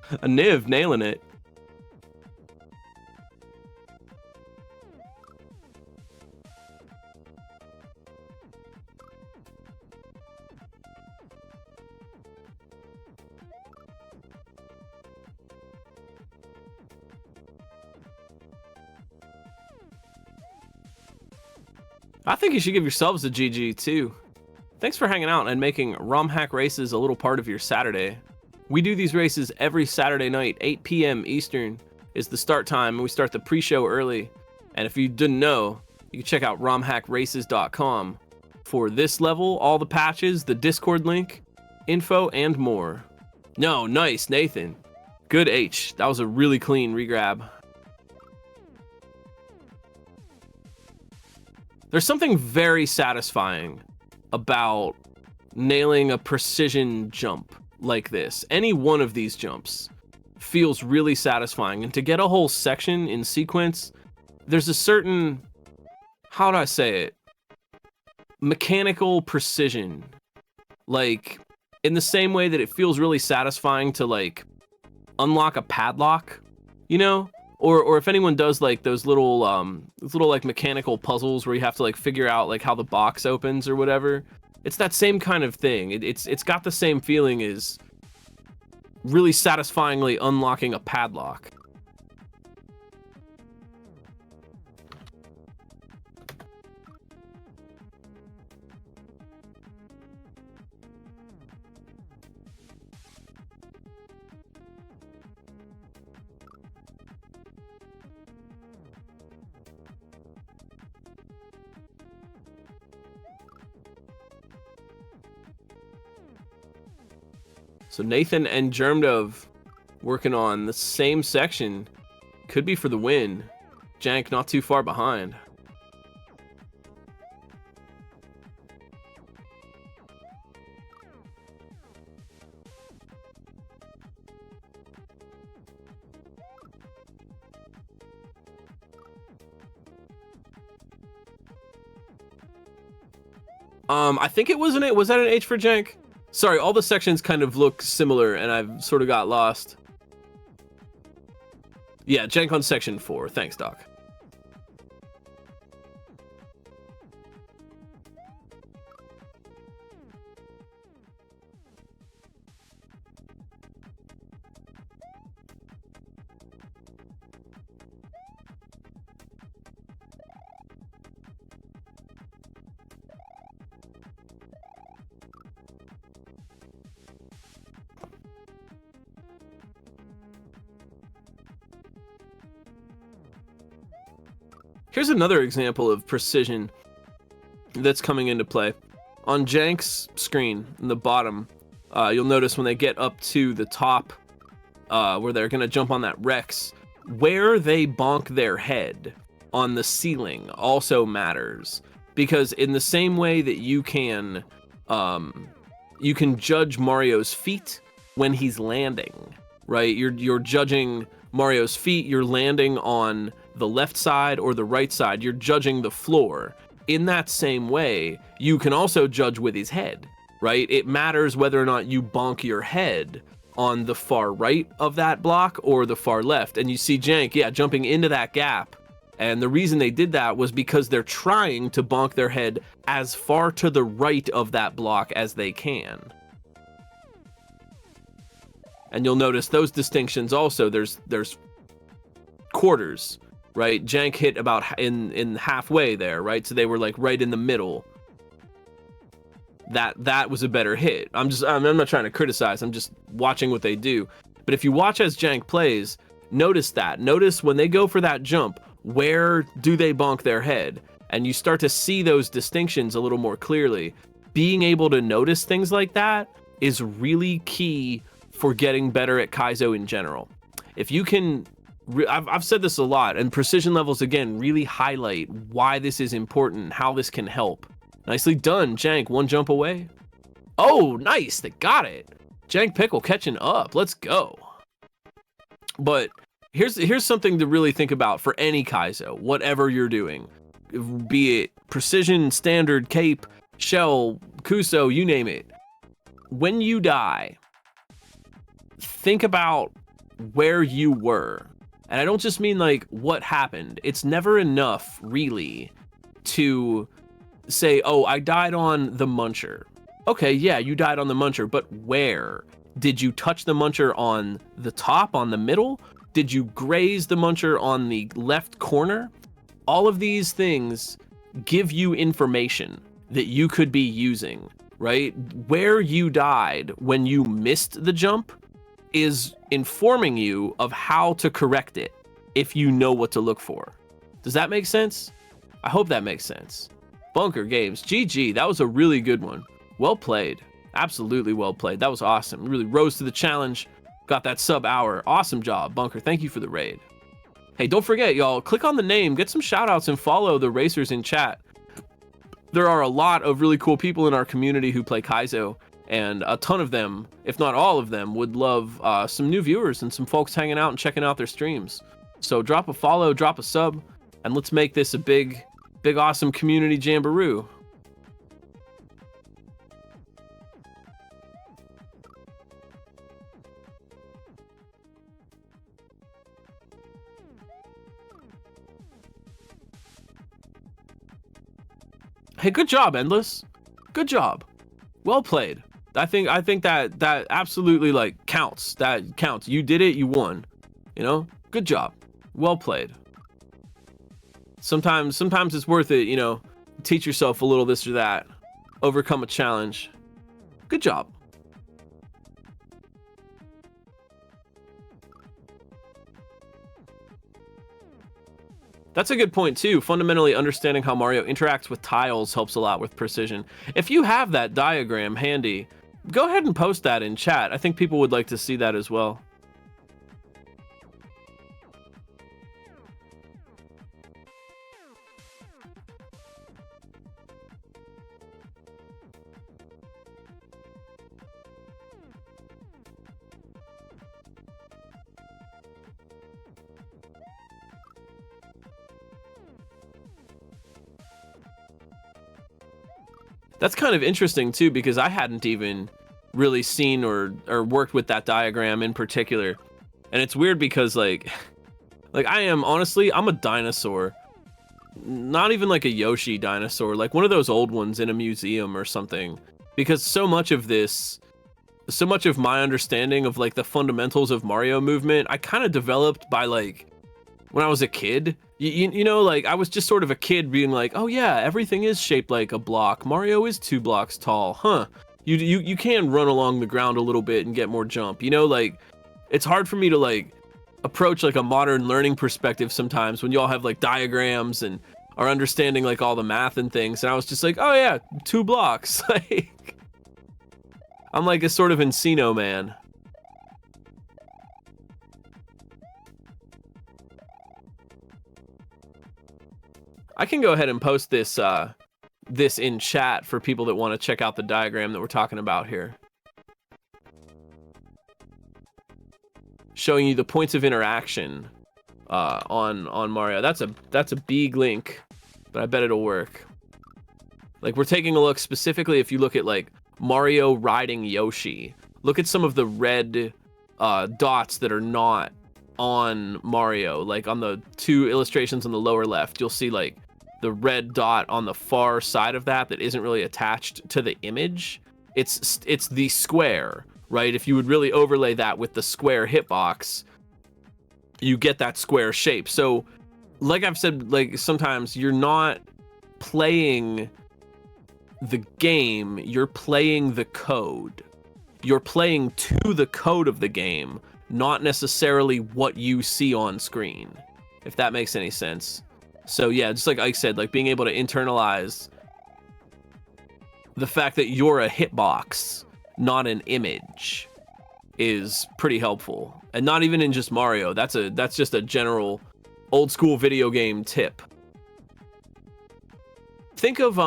A Niv nailing it. I think you should give yourselves a GG too. Thanks for hanging out and making ROM hack races a little part of your Saturday. We do these races every Saturday night, 8 p.m. Eastern is the start time, and we start the pre-show early. And if you didn't know, you can check out romhackraces.com for this level, all the patches, the Discord link, info, and more. No, nice, Nathan. Good H. That was a really clean regrab. There's something very satisfying about nailing a precision jump like this. Any one of these jumps feels really satisfying, and to get a whole section in sequence, there's a certain, how do I say it, mechanical precision. Like, in the same way that it feels really satisfying to like unlock a padlock, you know? Or if anyone does like those little like mechanical puzzles where you have to like figure out like how the box opens or whatever, it's that same kind of thing. It's got the same feeling as really satisfyingly unlocking a padlock. So Nathan and Germdove working on the same section. Could be for the win. Jank not too far behind. I think it was was that an H for Jank? Sorry, all the sections kind of look similar, and I've sort of got lost. Yeah, Jank on section 4. Thanks, Doc. Here's another example of precision that's coming into play. On Jank's screen, in the bottom, you'll notice when they get up to the top, where they're going to jump on that Rex, where they bonk their head on the ceiling also matters. Because in the same way that you can judge Mario's feet when he's landing, right? You're judging Mario's feet, you're landing on the left side or the right side, you're judging the floor. In that same way, you can also judge with his head, right? It matters whether or not you bonk your head on the far right of that block or the far left. And you see Jank, yeah, jumping into that gap. And the reason they did that was because they're trying to bonk their head as far to the right of that block as they can. And you'll notice those distinctions also. There's quarters, right? Jank hit about in halfway there, right? So they were like right in the middle. That was a better hit. I'm not trying to criticize. I'm just watching what they do. But if you watch as Jank plays, notice that. Notice when they go for that jump, where do they bonk their head? And you start to see those distinctions a little more clearly. Being able to notice things like that is really key for getting better at Kaizo in general. If you can, I've said this a lot, and precision levels again really highlight why this is important, how this can help. Nicely done, Jank, one jump away. Oh, nice, they got it. Jank Pickle catching up, let's go. But here's something to really think about for any Kaizo, whatever you're doing. Be it precision, standard, cape, shell, Kuso, you name it. When you die, think about where you were. And I don't just mean like what happened. It's never enough really to say, oh, I died on the muncher. Okay, yeah, you died on the muncher, but where? Did you touch the muncher on the top, on the middle? Did you graze the muncher on the left corner? All of these things give you information that you could be using right? Where you died when you missed the jump is informing you of how to correct it if you know what to look for. Does that make sense? I hope that makes sense. Bunker Games, GG, that was a really good one. Well played. Absolutely well played. That was awesome. Really rose to the challenge. Got that sub hour. Awesome job, Bunker. Thank you for the raid. Hey, don't forget, y'all, click on the name, get some shout outs, and follow the racers in chat. There are a lot of really cool people in our community who play Kaizo, and a ton of them, if not all of them, would love some new viewers and some folks hanging out and checking out their streams. So drop a follow, drop a sub, and let's make this a big, awesome community jamboree. Hey, good job, Endless. Good job. Well played. I think that absolutely like counts. That counts. You did it, you won. You know? Good job. Well played. Sometimes it's worth it, you know, teach yourself a little this or that. Overcome a challenge. Good job. That's a good point too. Fundamentally understanding how Mario interacts with tiles helps a lot with precision. If you have that diagram handy, go ahead and post that in chat. I think people would like to see that as well. That's kind of interesting too, because I hadn't even really seen or worked with that diagram in particular. And it's weird because like I am, honestly, I'm a dinosaur. Not even like a Yoshi dinosaur, like one of those old ones in a museum or something. Because so much of my understanding of like the fundamentals of Mario movement, I kind of developed by like when I was a kid. You know, like I was just sort of a kid being like, oh yeah, everything is shaped like a block. Mario is 2 blocks tall, huh? You can run along the ground a little bit and get more jump. You know, like it's hard for me to like approach like a modern learning perspective sometimes when y'all have like diagrams and are understanding like all the math and things. And I was just like, oh yeah, 2 blocks. Like I'm like a sort of Encino man. I can go ahead and post this this in chat for people that want to check out the diagram that we're talking about here. Showing you the points of interaction on Mario. That's a big link, but I bet it'll work. Like we're taking a look specifically if you look at like Mario riding Yoshi. Look at some of the red dots that are not on Mario. Like on the 2 illustrations on the lower left, you'll see like the red dot on the far side of that isn't really attached to the image. It's the square, right? If you would really overlay that with the square hitbox, you get that square shape. So like I've said, like sometimes you're not playing the game, you're playing the code. You're playing to the code of the game, not necessarily what you see on screen, if that makes any sense. So yeah, just like Ike said, like being able to internalize the fact that you're a hitbox, not an image, is pretty helpful. And not even in just Mario. That's just a general old school video game tip. Think of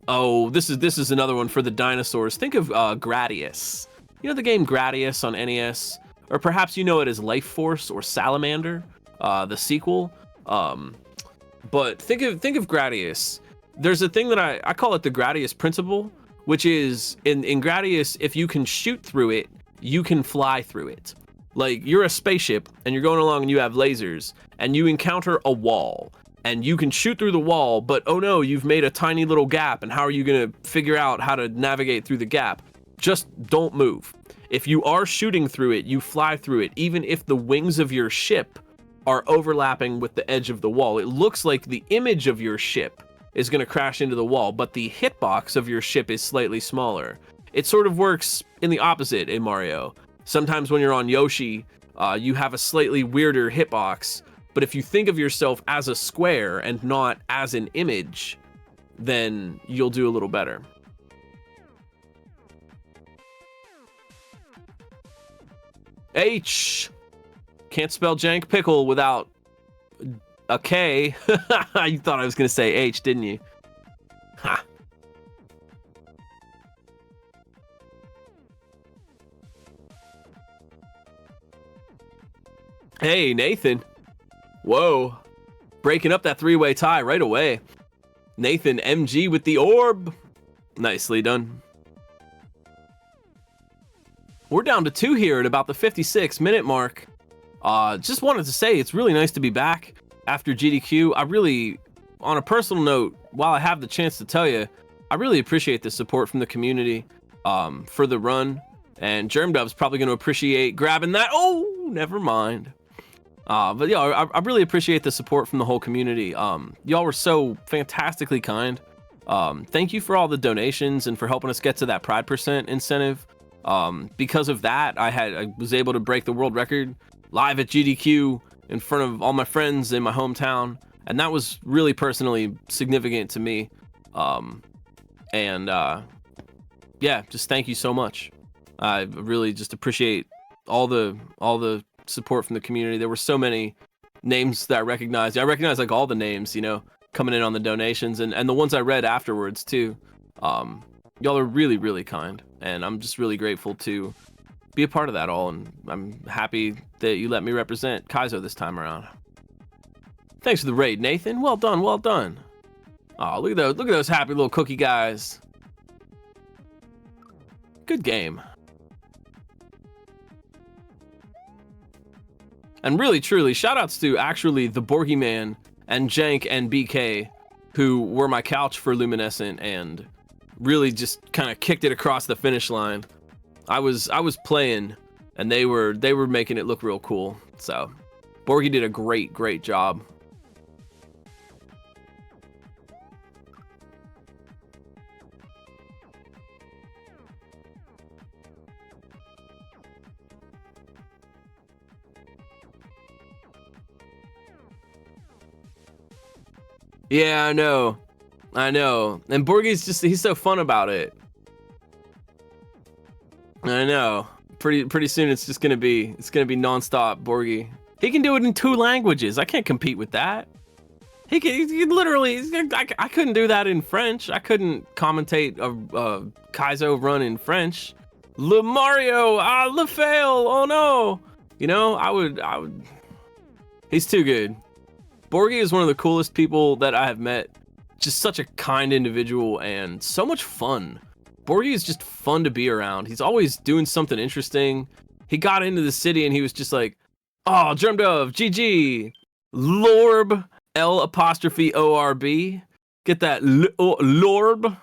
oh, this is another one for the dinosaurs. Think of Gradius. You know the game Gradius on NES? Or perhaps you know it as Life Force or Salamander, the sequel. But think of Gradius. There's a thing that I call it the Gradius principle, which is in Gradius, if you can shoot through it, you can fly through it. Like you're a spaceship and you're going along and you have lasers and you encounter a wall and you can shoot through the wall, but oh no, you've made a tiny little gap, and how are you gonna figure out how to navigate through the gap? Just don't move. If you are shooting through it, you fly through it, even if the wings of your ship are overlapping with the edge of the wall. It looks like the image of your ship is going to crash into the wall, but the hitbox of your ship is slightly smaller. It sort of works in the opposite in Mario. Sometimes when you're on Yoshi, you have a slightly weirder hitbox, but if you think of yourself as a square and not as an image, then you'll do a little better. H. Can't spell jank pickle without a K. You thought I was going to say H, didn't you? Ha. Hey, Nathan. Whoa. Breaking up that three-way tie right away. Nathan MG with the orb. Nicely done. We're down to 2 here at about the 56-minute mark. Just wanted to say it's really nice to be back after GDQ. I really, on a personal note, while I have the chance to tell you, I really appreciate the support from the community for the run. And GermDub's probably going to appreciate grabbing that. Oh, never mind. But yeah, I really appreciate the support from the whole community. Y'all were so fantastically kind. Thank you for all the donations and for helping us get to that Pride % incentive. Because of that, I was able to break the world record live at GDQ in front of all my friends in my hometown, and that was really personally significant to me. Yeah, just thank you so much. I really just appreciate all the support from the community. There were so many names that I recognized. I recognized like all the names, you know, coming in on the donations, and the ones I read afterwards too. Y'all are really, really kind, and I'm just really grateful to be a part of that all, and I'm happy that you let me represent Kaizo this time around. Thanks for the raid, Nathan. Well done, well done. Oh, look at those happy little cookie guys. Good game. And really, truly, shoutouts to actually the Borgie Man and Jank and BK, who were my couch for Luminescent and really just kind of kicked it across the finish line. I was playing, and they were making it look real cool. So, Borgie did a great job. Yeah, I know. And Borgie's he's so fun about it. I know. Pretty soon it's gonna be nonstop Borgie. He can do it in 2 languages. I can't compete with that. He can literally. I couldn't do that in French. I couldn't commentate a Kaizo run in French. Le Mario, le fail. Oh no. You know, I would. He's too good. Borgie is one of the coolest people that I have met. Just such a kind individual and so much fun. Borgie is just fun to be around. He's always doing something interesting. He got into the city and he was just like, oh, Germdove, GG, Lorb, L''ORB. Get that Lorb.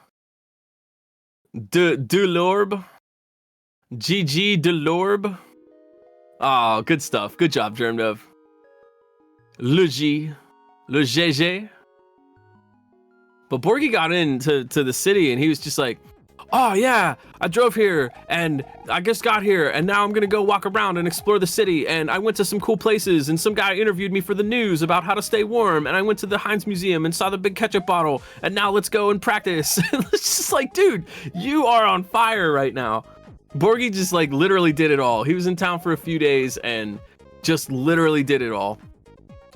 De Lorb. GG de Lorb. Oh, good stuff. Good job, Germdove. Le GG. But Borgie got into the city and he was just like, oh yeah, I drove here and I just got here and now I'm gonna go walk around and explore the city, and I went to some cool places and some guy interviewed me for the news about how to stay warm, and I went to the Heinz Museum and saw the big ketchup bottle, and now let's go and practice. It's just like, dude, you are on fire right now. Borgie just like literally did it all. He was in town for a few days and just literally did it all.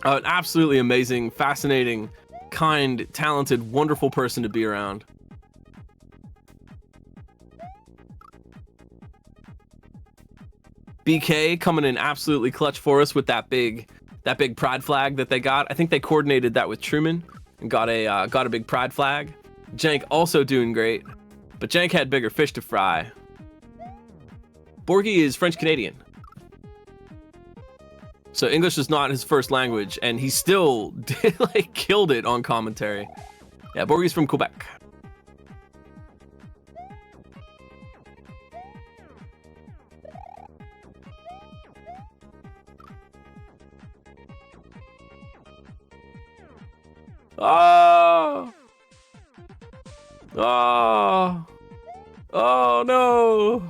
An absolutely amazing, fascinating, kind, talented, wonderful person to be around. BK coming in absolutely clutch for us with that big pride flag that they got. I think they coordinated that with Truman and got a big pride flag. Jank also doing great, but Jank had bigger fish to fry. Borgie is French Canadian, so English is not his first language, and he still did, like, killed it on commentary. Yeah, Borgie's from Quebec. Oh! Oh, oh no.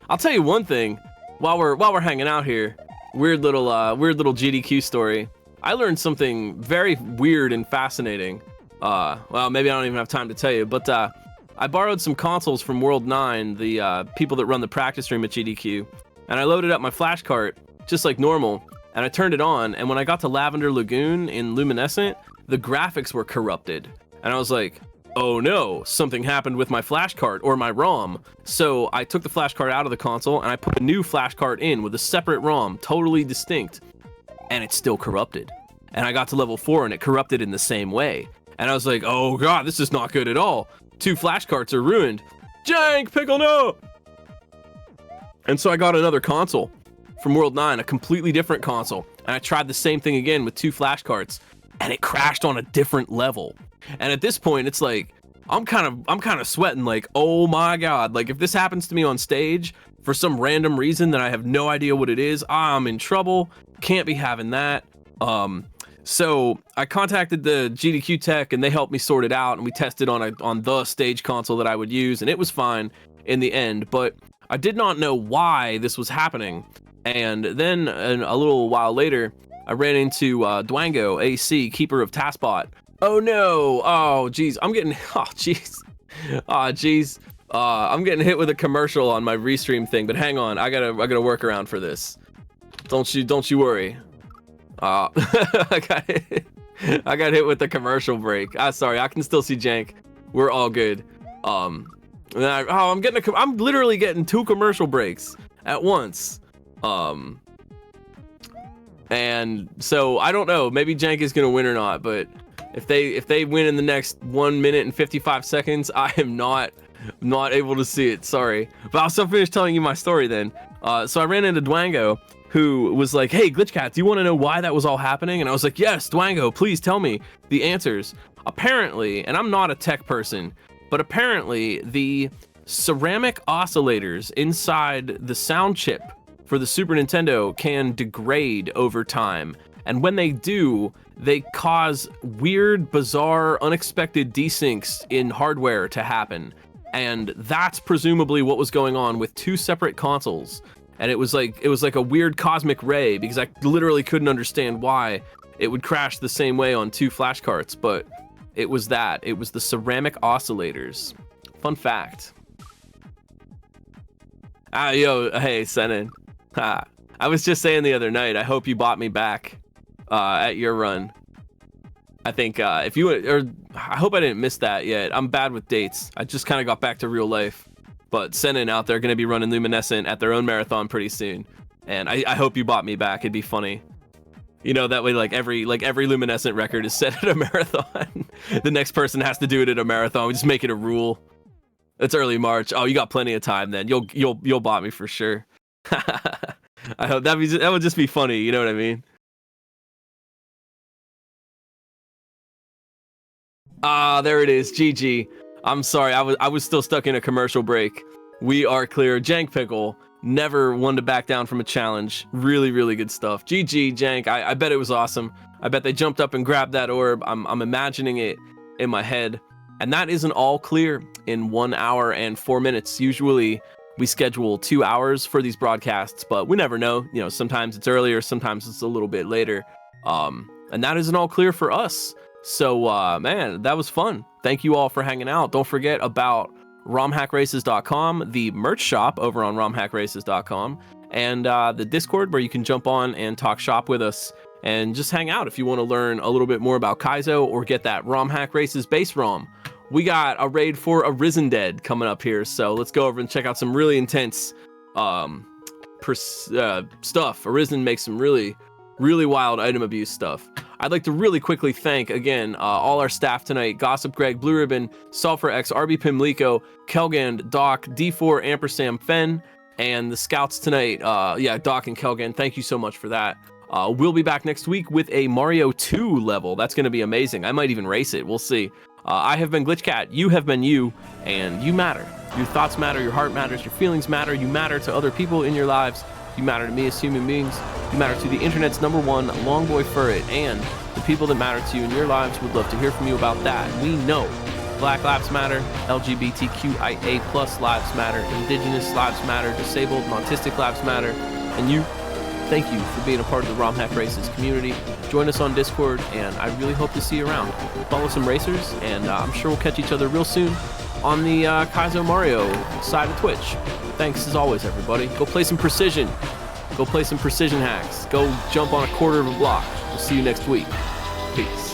I'll tell you one thing. While we're hanging out here, weird little GDQ story. I learned something very weird and fascinating. Well, maybe I don't even have time to tell you, but I borrowed some consoles from World 9, the people that run the practice room at GDQ, and I loaded up my flash cart just like normal, and I turned it on, and when I got to Lavender Lagoon in Luminescent, the graphics were corrupted. And I was like, oh no, something happened with my flash cart or my ROM. So I took the flash cart out of the console and I put a new flash cart in with a separate ROM, totally distinct, and it's still corrupted. And I got to level 4 and it corrupted in the same way. And I was like, oh god, this is not good at all. 2 flash carts are ruined. Jank, pickle, no! And so I got another console from World 9, a completely different console. And I tried the same thing again with 2 flash carts, and it crashed on a different level. And at this point, it's like, I'm kind of sweating, like, oh my god, like if this happens to me on stage for some random reason that I have no idea what it is, I'm in trouble. Can't be having that. So I contacted the GDQ tech and they helped me sort it out, and we tested on the stage console that I would use, and it was fine in the end, but I did not know why this was happening. And then a little while later, I ran into Dwango AC, keeper of Taskbot. Oh no, oh geez, I'm getting, oh jeez, I'm getting hit with a commercial on my restream thing, but hang on, I gotta work around for this. Don't you worry. I got hit with the commercial break. Sorry, I can still see Jank. We're all good. I'm literally getting 2 commercial breaks at once. And so I don't know, maybe Jank is gonna win or not, but if they win in the next 1 minute and 55 seconds, I am not able to see it. Sorry, but I'll still finish telling you my story then. So I ran into Dwango, who was like, hey, Glitchcat, do you want to know why that was all happening? And I was like, yes, Dwango, please tell me the answers. Apparently, and I'm not a tech person, but apparently the ceramic oscillators inside the sound chip for the Super Nintendo can degrade over time. And when they do, they cause weird, bizarre, unexpected desyncs in hardware to happen. And that's presumably what was going on with 2 separate consoles. And it was like a weird cosmic ray, because I literally couldn't understand why it would crash the same way on 2 flash carts, but it was that. It was the ceramic oscillators. Fun fact. Yo, hey, Senin. I was just saying the other night, I hope you bought me back at your run. I think if you, or I hope I didn't miss that yet. I'm bad with dates. I just kind of got back to real life. But Senin out there going to be running Luminescent at their own marathon pretty soon. And I hope you bought me back. It'd be funny. You know, that way like every Luminescent record is set at a marathon. The next person has to do it at a marathon. We just make it a rule. It's early March. Oh, you got plenty of time then. You'll bot me for sure. I hope that would just be funny, you know what I mean? There it is. GG. I'm sorry, I was still stuck in a commercial break. We are clear. Jank Pickle, never one to back down from a challenge. Really, really good stuff. GG, Jank. I bet it was awesome. I bet they jumped up and grabbed that orb. I'm imagining it in my head. And that isn't all clear in 1 hour and 4 minutes. Usually we schedule 2 hours for these broadcasts, but we never know. You know, sometimes it's earlier, sometimes it's a little bit later. And that isn't all clear for us. So, man, that was fun. Thank you all for hanging out. Don't forget about romhackraces.com, the merch shop over on romhackraces.com, and the Discord where you can jump on and talk shop with us and just hang out if you want to learn a little bit more about Kaizo or get that ROM Hack Races base ROM. We got a raid for Arisen Dead coming up here, so let's go over and check out some really intense stuff. Arisen makes some really wild item abuse stuff. I'd like to really quickly thank, again, all our staff tonight: Gossip Greg, Blue Ribbon, Sulfur X, RB Pim Lico, Kelgand, Doc, D4, Ampersand, Fen, and the scouts tonight. Yeah, Doc and Kelgand, thank you so much for that. We'll be back next week with a Mario 2 level. That's going to be amazing. I might even race it. We'll see. I have been Glitchcat. You have been you, and you matter. Your thoughts matter. Your heart matters. Your feelings matter. You matter to other people in your lives. You matter to me as human beings. You matter to the internet's #1 long boy furret, and the people that matter to you in your lives would love to hear from you about that. We know Black Lives Matter, LGBTQIA+ lives matter, Indigenous lives matter, disabled and autistic lives matter, and you, thank you for being a part of the ROM Hack Races community. Join us on Discord, and I really hope to see you around. Follow some racers, and I'm sure we'll catch each other real soon on the Kaizo Mario side of Twitch. Thanks as always, everybody. Go play some Precision. Go play some Precision hacks. Go jump on a quarter of a block. We'll see you next week. Peace.